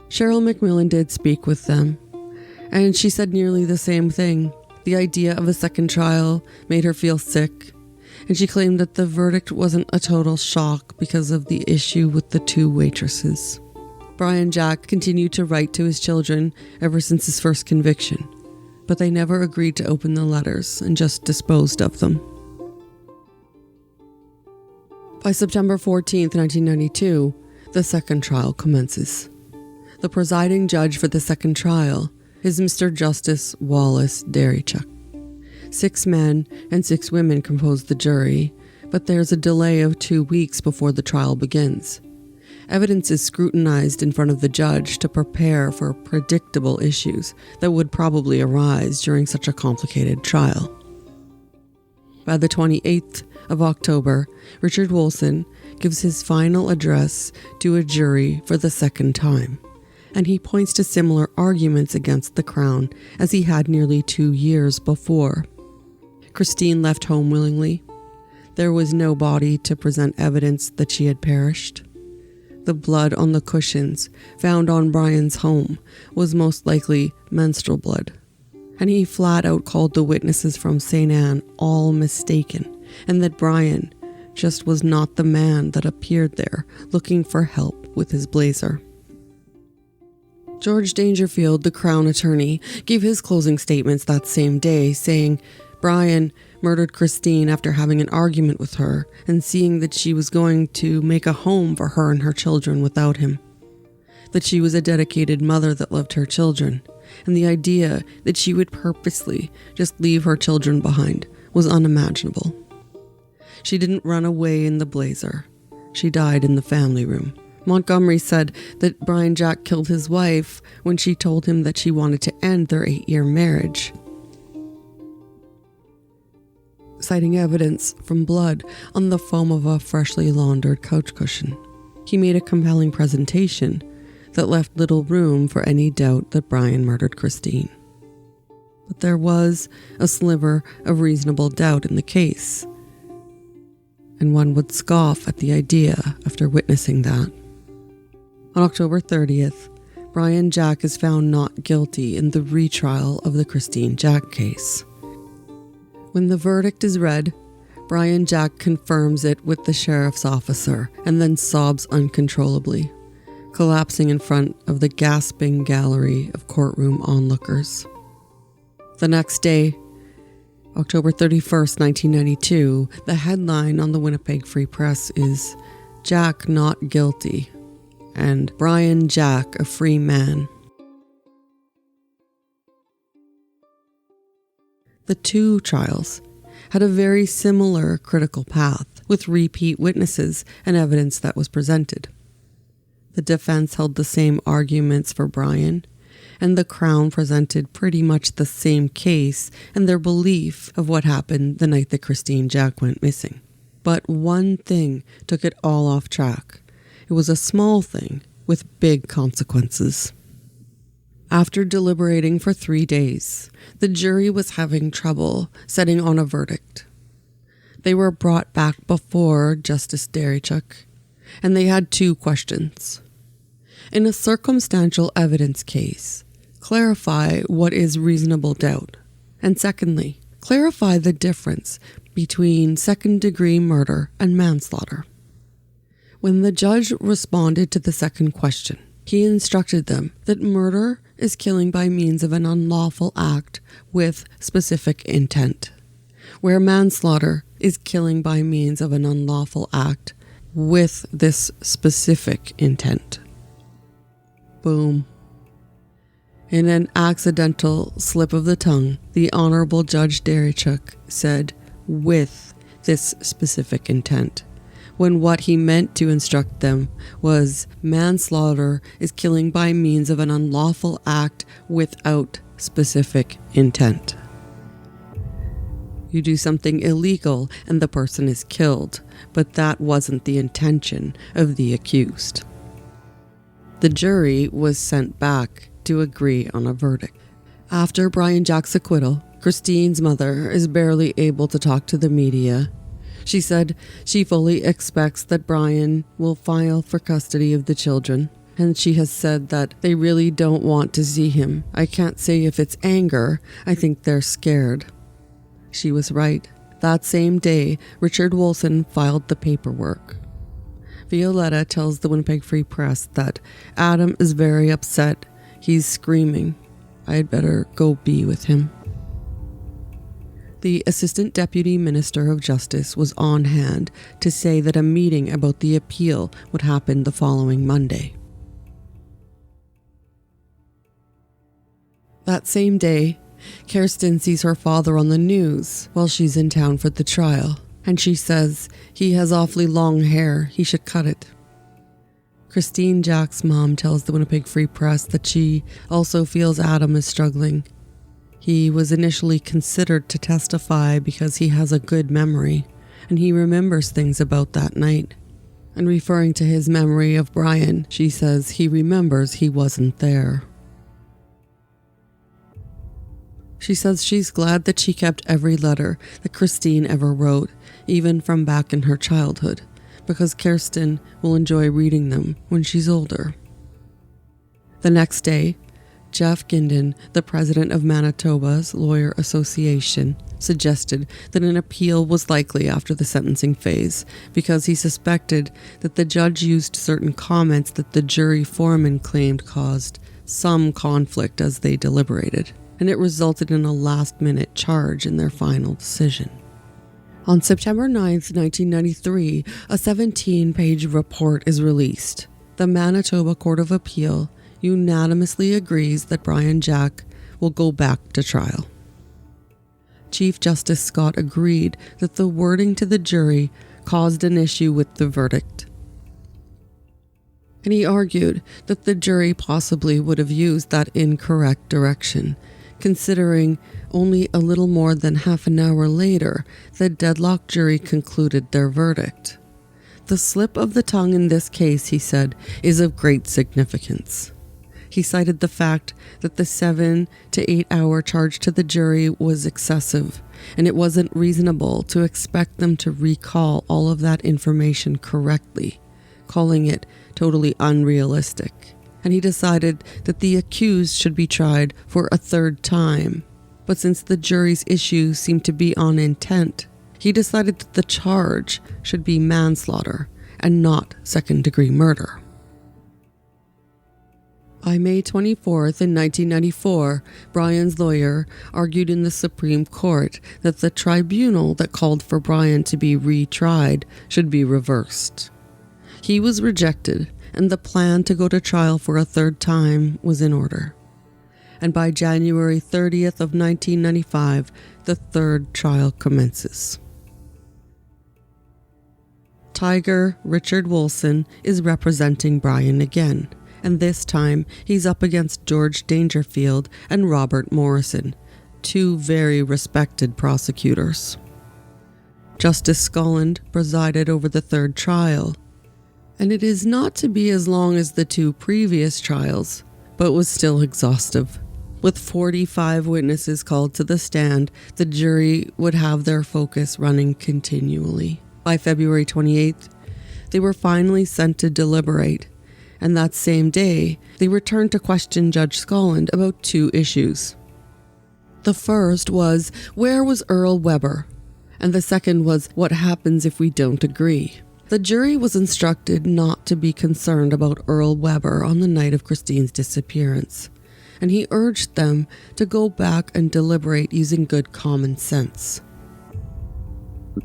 Cheryl McMillan did speak with them, and she said nearly the same thing. The idea of a second trial made her feel sick, and she claimed that the verdict wasn't a total shock because of the issue with the two waitresses. Brian Jack continued to write to his children ever since his first conviction, but they never agreed to open the letters and just disposed of them. By September 14th, 1992, the second trial commences. The presiding judge for the second trial is Mr. Justice Wallace Derrychuk. 6 men and 6 women compose the jury, but there's a delay of 2 weeks before the trial begins. Evidence is scrutinized in front of the judge to prepare for predictable issues that would probably arise during such a complicated trial. By the 28th of October, Richard Wolson gives his final address to a jury for the second time, and he points to similar arguments against the Crown as he had nearly 2 years before. Christine left home willingly. There was no body to present evidence that she had perished. The blood on the cushions found on Brian's home was most likely menstrual blood, and he flat out called the witnesses from St. Anne all mistaken, and that Brian just was not the man that appeared there looking for help with his blazer. George Dangerfield, the Crown attorney, gave his closing statements that same day, saying, "Brian murdered Christine after having an argument with her and seeing that she was going to make a home for her and her children without him. That she was a dedicated mother that loved her children, and the idea that she would purposely just leave her children behind was unimaginable. She didn't run away in the blazer. She died in the family room." Montgomery said that Brian Jack killed his wife when she told him that she wanted to end their 8-year marriage. Citing evidence from blood on the foam of a freshly laundered couch cushion, he made a compelling presentation that left little room for any doubt that Brian murdered Christine. But there was a sliver of reasonable doubt in the case, and one would scoff at the idea after witnessing that. On October 30th, Brian Jack is found not guilty in the retrial of the Christine Jack case. When the verdict is read, Brian Jack confirms it with the sheriff's officer and then sobs uncontrollably, collapsing in front of the gasping gallery of courtroom onlookers. The next day, October 31st, 1992, the headline on the Winnipeg Free Press is "Jack Not Guilty" and "Brian Jack a Free Man." The two trials had a very similar critical path, with repeat witnesses and evidence that was presented. The defense held the same arguments for Brian, and the Crown presented pretty much the same case and their belief of what happened the night that Christine Jack went missing. But one thing took it all off track. It was a small thing with big consequences. After deliberating for 3 days, the jury was having trouble setting on a verdict. They were brought back before Justice Derrychuk, and they had 2 questions. In a circumstantial evidence case, clarify what is reasonable doubt, and secondly, clarify the difference between second-degree murder and manslaughter. When the judge responded to the second question, he instructed them that murder is killing by means of an unlawful act with specific intent, where manslaughter is killing by means of an unlawful act with this specific intent. Boom. In an accidental slip of the tongue, the Honorable Judge Derrychuk said, with this specific intent, when what he meant to instruct them was manslaughter is killing by means of an unlawful act without specific intent. You do something illegal and the person is killed, but that wasn't the intention of the accused. The jury was sent back to agree on a verdict. After Brian Jack's acquittal, Christine's mother is barely able to talk to the media. She said she fully expects that Brian will file for custody of the children, and she has said that they really don't want to see him. I can't say if it's anger, I think they're scared. She was right. That same day, Richard Wilson filed the paperwork. Violetta tells the Winnipeg Free Press that Adam is very upset. He's screaming. I'd better go be with him. The Assistant Deputy Minister of Justice was on hand to say that a meeting about the appeal would happen the following Monday. That same day, Kirsten sees her father on the news while she's in town for the trial, and she says he has awfully long hair, he should cut it. Christine Jack's mom tells the Winnipeg Free Press that she also feels Adam is struggling. He was initially considered to testify because he has a good memory, and he remembers things about that night. And referring to his memory of Brian, she says he remembers he wasn't there. She says she's glad that she kept every letter that Christine ever wrote, even from back in her childhood, because Kirsten will enjoy reading them when she's older. The next day, Jeff Ginden, the president of Manitoba's Lawyer Association, suggested that an appeal was likely after the sentencing phase because he suspected that the judge used certain comments that the jury foreman claimed caused some conflict as they deliberated, and it resulted in a last-minute charge in their final decision. On September 9th, 1993, a 17-page report is released. The Manitoba Court of Appeal unanimously agrees that Brian Jack will go back to trial. Chief Justice Scott agreed that the wording to the jury caused an issue with the verdict. And he argued that the jury possibly would have used that incorrect direction, considering only a little more than half an hour later, the deadlocked jury concluded their verdict. The slip of the tongue in this case, he said, is of great significance. He cited the fact that the 7 to 8 hour charge to the jury was excessive, and it wasn't reasonable to expect them to recall all of that information correctly, calling it totally unrealistic. And he decided that the accused should be tried for a third time. But since the jury's issues seemed to be on intent, he decided that the charge should be manslaughter and not second-degree murder. By May 24th in 1994, Brian's lawyer argued in the Supreme Court that the tribunal that called for Brian to be retried should be reversed. He was rejected, and the plan to go to trial for a third time was in order. And by January 30th of 1995, the third trial commences. Tiger Richard Wilson is representing Brian again, and this time he's up against George Dangerfield and Robert Morrison, two very respected prosecutors. Justice Skolland presided over the third trial, and it is not to be as long as the two previous trials, but was still exhaustive. With 45 witnesses called to the stand, the jury would have their focus running continually. By February 28th, they were finally sent to deliberate, and that same day, they returned to question Judge Skolland about two issues. The first was, where was Earl Weber? And the second was, what happens if we don't agree? The jury was instructed not to be concerned about Earl Weber on the night of Christine's disappearance, and he urged them to go back and deliberate using good common sense.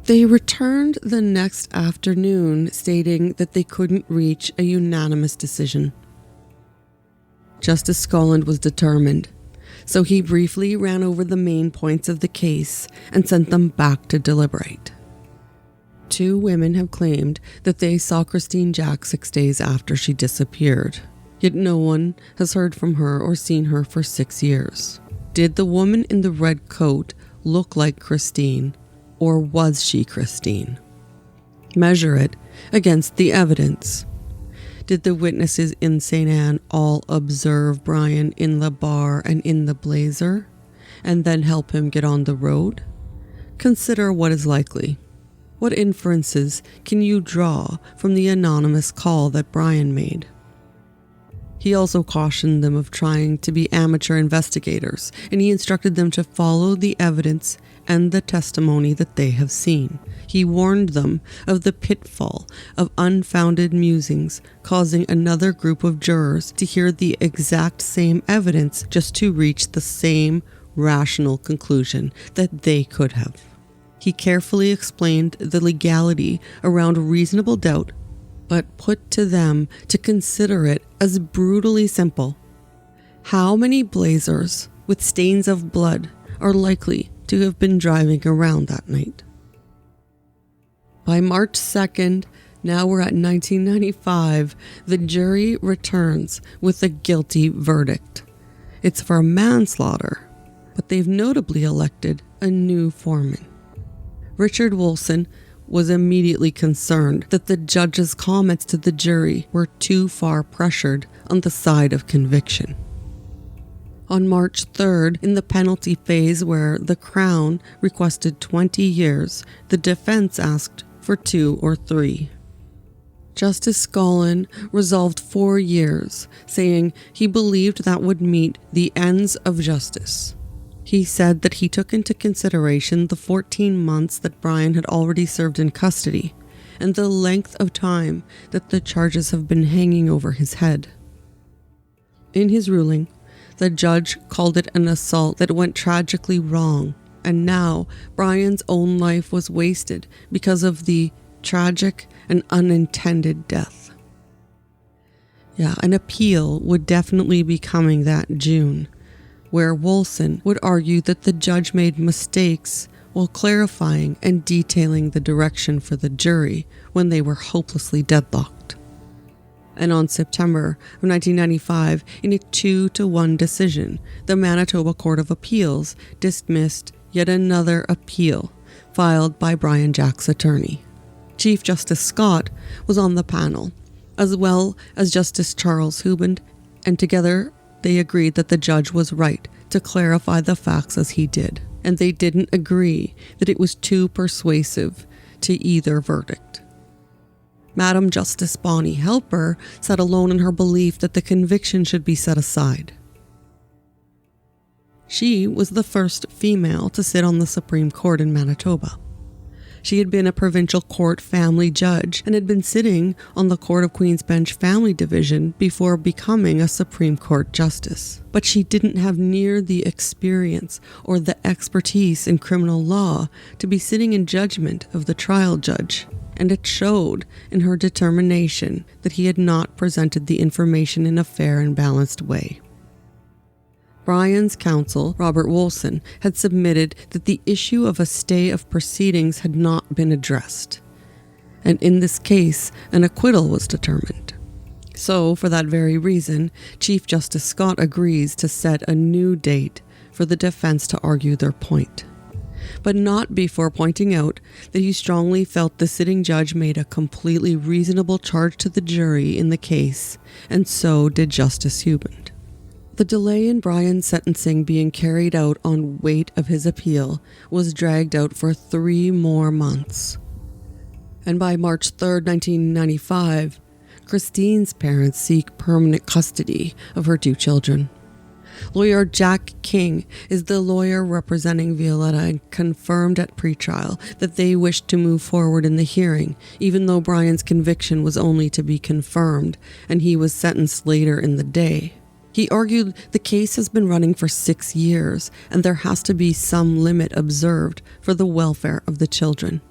They returned the next afternoon, stating that they couldn't reach a unanimous decision. Justice Scotland was determined, so he briefly ran over the main points of the case and sent them back to deliberate. 2 women have claimed that they saw Christine Jack 6 days after she disappeared, yet no one has heard from her or seen her for 6 years. Did the woman in the red coat look like Christine, or was she Christine? Measure it against the evidence. Did the witnesses in St. Anne all observe Brian in the bar and in the blazer, and then help him get on the road? Consider what is likely. What inferences can you draw from the anonymous call that Brian made? He also cautioned them of trying to be amateur investigators, and he instructed them to follow the evidence and the testimony that they have seen. He warned them of the pitfall of unfounded musings, causing another group of jurors to hear the exact same evidence just to reach the same rational conclusion that they could have. He carefully explained the legality around reasonable doubt, but put to them to consider it as brutally simple. How many blazers with stains of blood are likely to have been driving around that night? By March 2nd, now we're at 1995, the jury returns with a guilty verdict. It's for manslaughter, but they've notably elected a new foreman. Richard Wilson was immediately concerned that the judge's comments to the jury were too far pressured on the side of conviction. On March 3rd, in the penalty phase where the Crown requested 20 years, the defense asked for 2 or 3. Justice Scotland resolved 4 years, saying he believed that would meet the ends of justice. He said that he took into consideration the 14 months that Brian had already served in custody and the length of time that the charges have been hanging over his head. In his ruling, the judge called it an assault that went tragically wrong, and now Brian's own life was wasted because of the tragic and unintended death. An appeal would definitely be coming that June, where Wilson would argue that the judge made mistakes while clarifying and detailing the direction for the jury when they were hopelessly deadlocked. And on September of 1995, in a 2-1 decision, the Manitoba Court of Appeals dismissed yet another appeal filed by Brian Jack's attorney. Chief Justice Scott was on the panel, as well as Justice Charles Huband, and together they agreed that the judge was right to clarify the facts as he did, and they didn't agree that it was too persuasive to either verdict. Madam Justice Bonnie Helper sat alone in her belief that the conviction should be set aside. She was the first female to sit on the Supreme Court in Manitoba. She had been a provincial court family judge and had been sitting on the Court of Queen's Bench Family Division before becoming a Supreme Court justice. But she didn't have near the experience or the expertise in criminal law to be sitting in judgment of the trial judge, and it showed in her determination that he had not presented the information in a fair and balanced way. Brian's counsel, Robert Wilson, had submitted that the issue of a stay of proceedings had not been addressed, and in this case, an acquittal was determined. So, for that very reason, Chief Justice Scott agrees to set a new date for the defense to argue their point, but not before pointing out that he strongly felt the sitting judge made a completely reasonable charge to the jury in the case, and so did Justice Huband. The delay in Brian's sentencing being carried out on weight of his appeal was dragged out for 3 more months. And by March 3rd, 1995, Christine's parents seek permanent custody of her 2 children. Lawyer Jack King is the lawyer representing Violetta and confirmed at pretrial that they wished to move forward in the hearing, even though Brian's conviction was only to be confirmed and he was sentenced later in the day. He argued the case has been running for 6 years and there has to be some limit observed for the welfare of the children.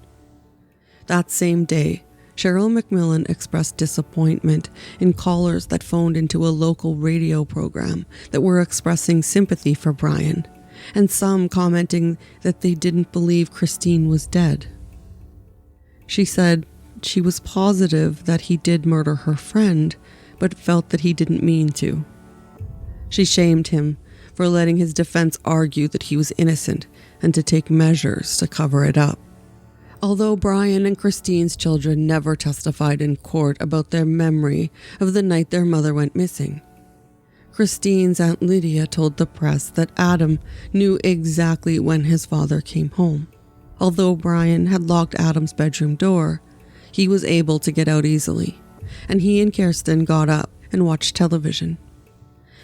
That same day, Cheryl McMillan expressed disappointment in callers that phoned into a local radio program that were expressing sympathy for Brian, and some commenting that they didn't believe Christine was dead. She said she was positive that he did murder her friend, but felt that he didn't mean to. She shamed him for letting his defense argue that he was innocent and to take measures to cover it up. Although Brian and Christine's children never testified in court about their memory of the night their mother went missing, Christine's Aunt Lydia told the press that Adam knew exactly when his father came home. Although Brian had locked Adam's bedroom door, he was able to get out easily, and he and Kirsten got up and watched television.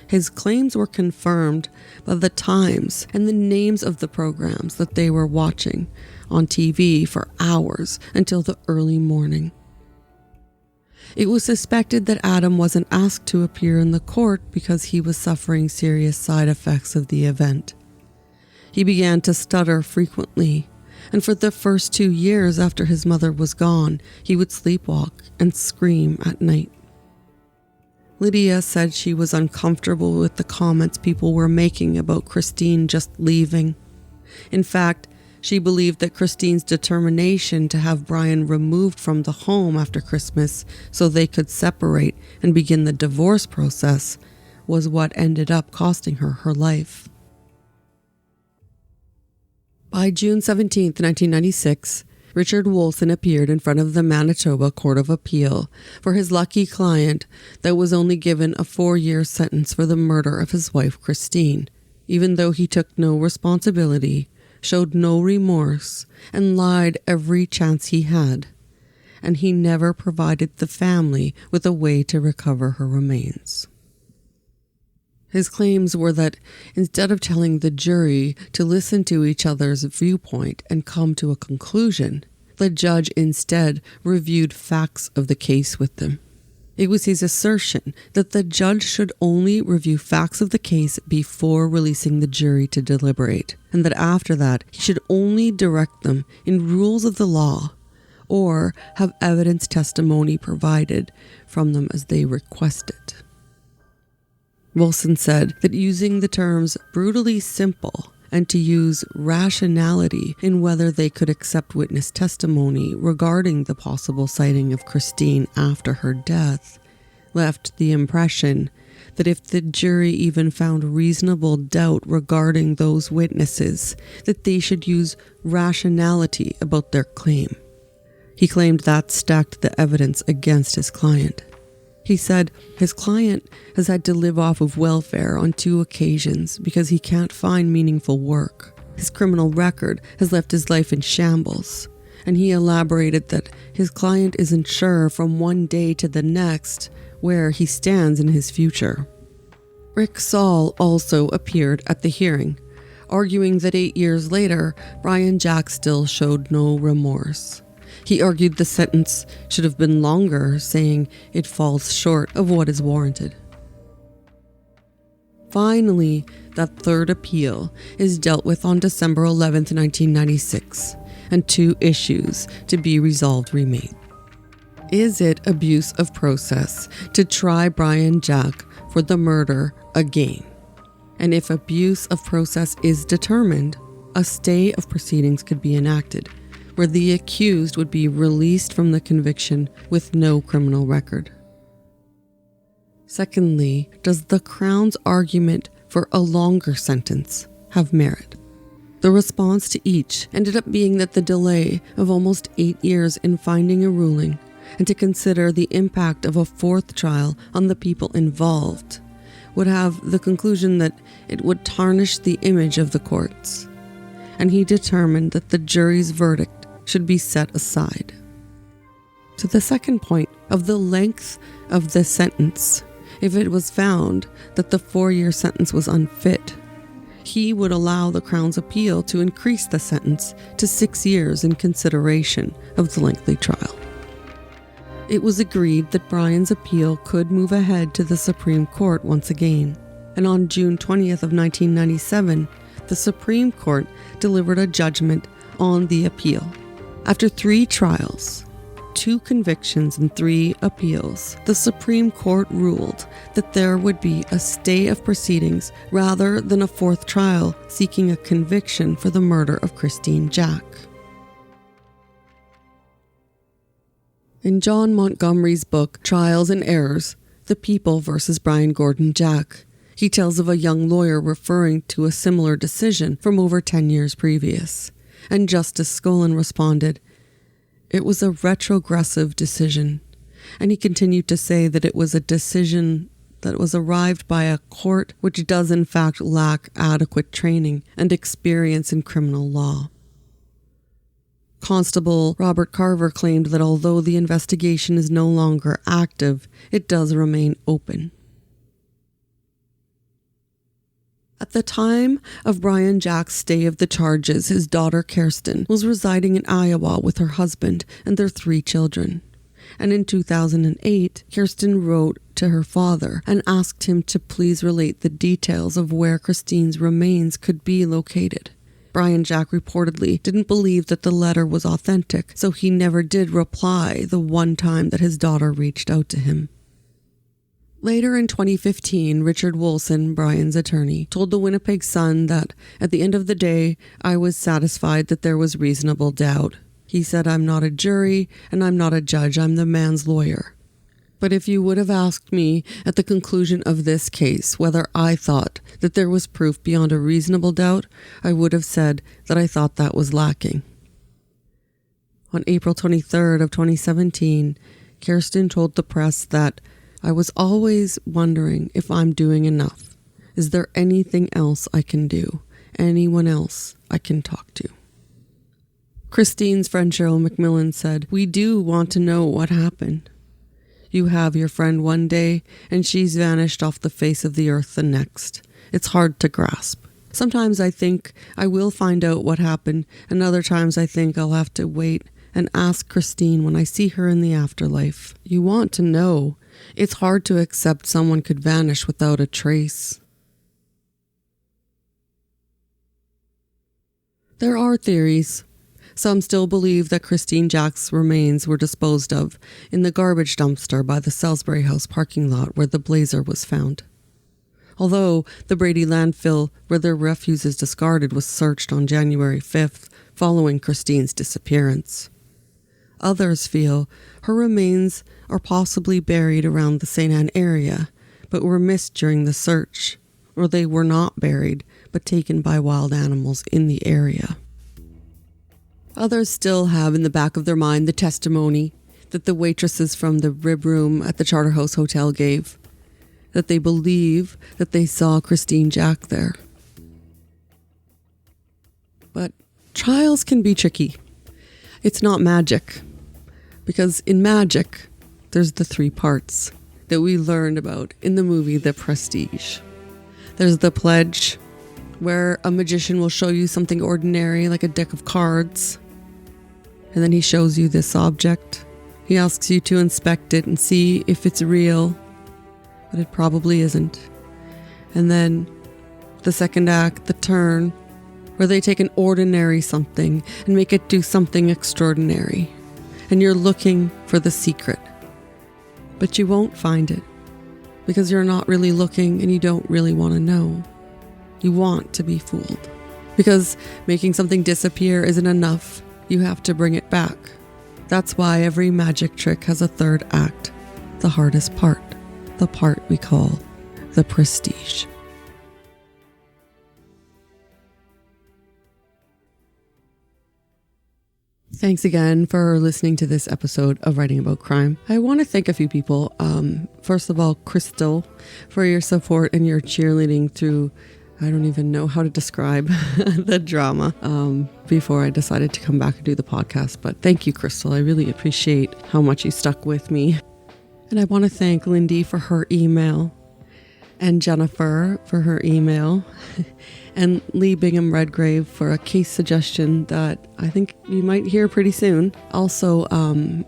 His claims were confirmed by the times and the names of the programs that they were watching on TV for hours until the early morning. It was suspected that Adam wasn't asked to appear in the court because he was suffering serious side effects of the event. He began to stutter frequently, and for the first 2 years after his mother was gone, he would sleepwalk and scream at night. Lydia said she was uncomfortable with the comments people were making about Christine just leaving. In fact, she believed that Christine's determination to have Brian removed from the home after Christmas so they could separate and begin the divorce process was what ended up costing her her life. By June 17, 1996, Richard Wolfson appeared in front of the Manitoba Court of Appeal for his lucky client that was only given a 4-year sentence for the murder of his wife Christine, even though he took no responsibility, showed no remorse, and lied every chance he had. And he never provided the family with a way to recover her remains. His claims were that instead of telling the jury to listen to each other's viewpoint and come to a conclusion, the judge instead reviewed facts of the case with them. It was his assertion that the judge should only review facts of the case before releasing the jury to deliberate, and that after that he should only direct them in rules of the law or have evidence testimony provided from them as they requested. Wilson said that using the terms brutally simple and to use rationality in whether they could accept witness testimony regarding the possible sighting of Christine after her death left the impression that if the jury even found reasonable doubt regarding those witnesses, that they should use rationality about their claim. He claimed that stacked the evidence against his client. He said his client has had to live off of welfare on 2 occasions because he can't find meaningful work. His criminal record has left his life in shambles, and he elaborated that his client isn't sure from one day to the next where he stands in his future. Rick Saul also appeared at the hearing, arguing that 8 years later, Brian Jack still showed no remorse. He argued the sentence should have been longer, saying it falls short of what is warranted. Finally, that third appeal is dealt with on December 11, 1996, and 2 issues to be resolved remain. Is it abuse of process to try Brian Jack for the murder again? And if abuse of process is determined, a stay of proceedings could be enacted, where the accused would be released from the conviction with no criminal record. Secondly, does the Crown's argument for a longer sentence have merit? The response to each ended up being that the delay of almost 8 years in finding a ruling and to consider the impact of a 4th trial on the people involved would have the conclusion that it would tarnish the image of the courts, and he determined that the jury's verdict should be set aside. To the second point of the length of the sentence, if it was found that the 4-year sentence was unfit, he would allow the Crown's appeal to increase the sentence to 6 years in consideration of the lengthy trial. It was agreed that Brian's appeal could move ahead to the Supreme Court once again, and on June 20th of 1997, the Supreme Court delivered a judgment on the appeal. After 3 trials, 2 convictions and 3 appeals, the Supreme Court ruled that there would be a stay of proceedings rather than a 4th trial seeking a conviction for the murder of Christine Jack. In John Montgomery's book, Trials and Errors, The People versus Brian Gordon Jack, he tells of a young lawyer referring to a similar decision from over 10 years previous. And Justice Scullin responded, "It was a retrogressive decision." And he continued to say that it was a decision that was arrived by a court which does in fact lack adequate training and experience in criminal law. Constable Robert Carver claimed that although the investigation is no longer active, it does remain open. At the time of Brian Jack's stay of the charges, his daughter Kirsten was residing in Iowa with her husband and their 3 children. And in 2008, Kirsten wrote to her father and asked him to please relate the details of where Christine's remains could be located. Brian Jack reportedly didn't believe that the letter was authentic, so he never did reply the one time that his daughter reached out to him. Later in 2015, Richard Wolson, Brian's attorney, told the Winnipeg Sun that, at the end of the day, I was satisfied that there was reasonable doubt. He said, "I'm not a jury and I'm not a judge, I'm the man's lawyer. But if you would have asked me at the conclusion of this case whether I thought that there was proof beyond a reasonable doubt, I would have said that I thought that was lacking." On April 23rd of 2017, Kirsten told the press that, "I was always wondering if I'm doing enough. Is there anything else I can do? Anyone else I can talk to?" Christine's friend Cheryl McMillan said, "We do want to know what happened. You have your friend one day, and she's vanished off the face of the earth the next. It's hard to grasp. Sometimes I think I will find out what happened, and other times I think I'll have to wait and ask Christine when I see her in the afterlife. You want to know. It's hard to accept someone could vanish without a trace." There are theories. Some still believe that Christine Jack's remains were disposed of in the garbage dumpster by the Salisbury House parking lot where the blazer was found. Although the Brady landfill where their refuse is discarded was searched on January 5th following Christine's disappearance. Others feel her remains are possibly buried around the St. Anne area, but were missed during the search, or they were not buried, but taken by wild animals in the area. Others still have in the back of their mind the testimony that the waitresses from the rib room at the Charterhouse Hotel gave, that they believe that they saw Christine Jack there. But trials can be tricky. It's not magic, because in magic, there's the 3 parts that we learned about in the movie The Prestige. There's the pledge, where a magician will show you something ordinary like a deck of cards, and then he shows you this object. He asks you to inspect it and see if it's real, but it probably isn't. And then the second act, the turn, where they take an ordinary something and make it do something extraordinary, and you're looking for the secret, but you won't find it because you're not really looking and you don't really want to know. You want to be fooled, because making something disappear isn't enough. You have to bring it back. That's why every magic trick has a 3rd act, the hardest part, the part we call the prestige. Thanks again for listening to this episode of Writing About Crime. I want to thank a few people. First of all, Crystal, for your support and your cheerleading through, I don't even know how to describe the drama before I decided to come back and do the podcast. But thank you, Crystal. I really appreciate how much you stuck with me. And I want to thank Lindy for her email, and Jennifer for her email, and Lee Bingham Redgrave for a case suggestion that I think you might hear pretty soon. Also,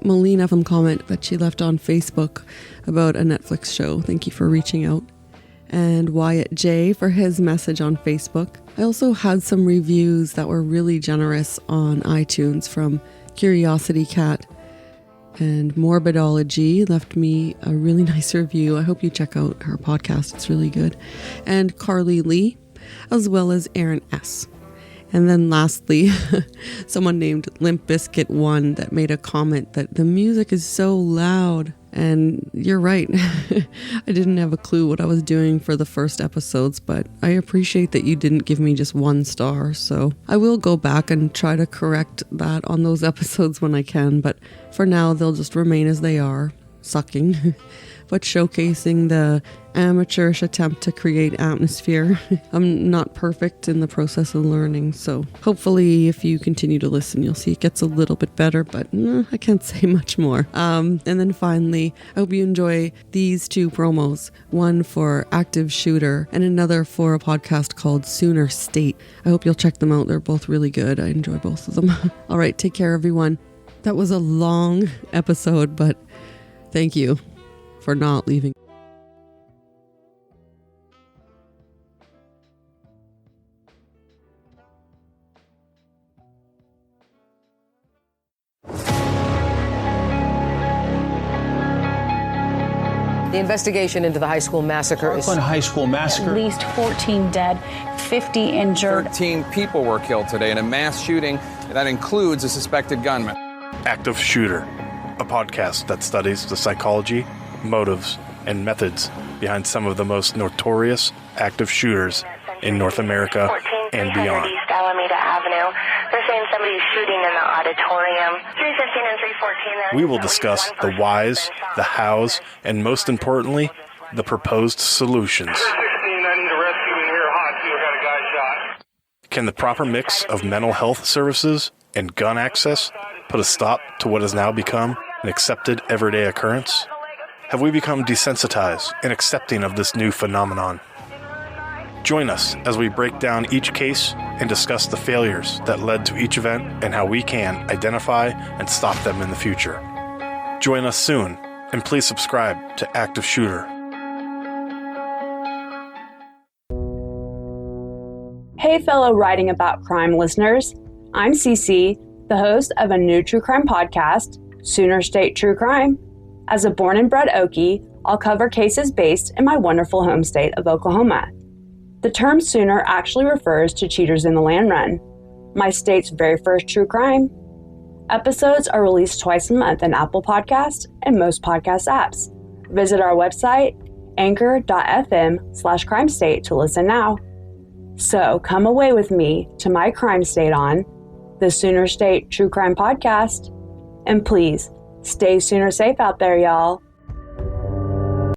Melina from comment that she left on Facebook about a Netflix show. Thank you for reaching out. And Wyatt J for his message on Facebook. I also had some reviews that were really generous on iTunes from Curiosity Cat, And Morbidology left me a really nice review. I hope you check out her podcast. It's really good. And Carly Lee, as well as Aaron S. And then lastly, someone named Limp Bizkit 1 that made a comment that the music is so loud. And you're right. I didn't have a clue what I was doing for the first episodes, but I appreciate that you didn't give me just 1 star. So I will go back and try to correct that on those episodes when I can. But for now, they'll just remain as they are, sucking. But showcasing the amateurish attempt to create atmosphere. I'm not perfect in the process of learning, so hopefully if you continue to listen, you'll see it gets a little bit better, but I can't say much more. And then finally, I hope you enjoy these 2 promos, one for Active Shooter and another for a podcast called Sooner State. I hope you'll check them out. They're both really good. I enjoy both of them. All right, take care, everyone. That was a long episode, but thank you for not leaving. The investigation into the high school massacre is... High school massacre. At least 14 dead, 50 injured. 13 people were killed today in a mass shooting that includes a suspected gunman. Active Shooter, a podcast that studies the psychology, motives, and methods behind some of the most notorious active shooters in North America and beyond. East Alameda Avenue. They're saying somebody's shooting in the auditorium. 315 and 314. We will discuss the whys, the hows, and most importantly, the proposed solutions. Can the proper mix of mental health services and gun access put a stop to what has now become an accepted everyday occurrence? Have we become desensitized and accepting of this new phenomenon? Join us as we break down each case and discuss the failures that led to each event and how we can identify and stop them in the future. Join us soon, and please subscribe to Active Shooter. Hey, fellow Writing About Crime listeners. I'm Cece, the host of a new true crime podcast, Sooner State True Crime. As a born and bred Okie, I'll cover cases based in my wonderful home state of Oklahoma. The term Sooner actually refers to cheaters in the land run, my state's very first true crime. Episodes are released twice a month on Apple Podcasts and most podcast apps. Visit our website, anchor.fm/crimestate to listen now. So come away with me to my crime state on the Sooner State True Crime Podcast. And please, stay Sooner safe out there, y'all.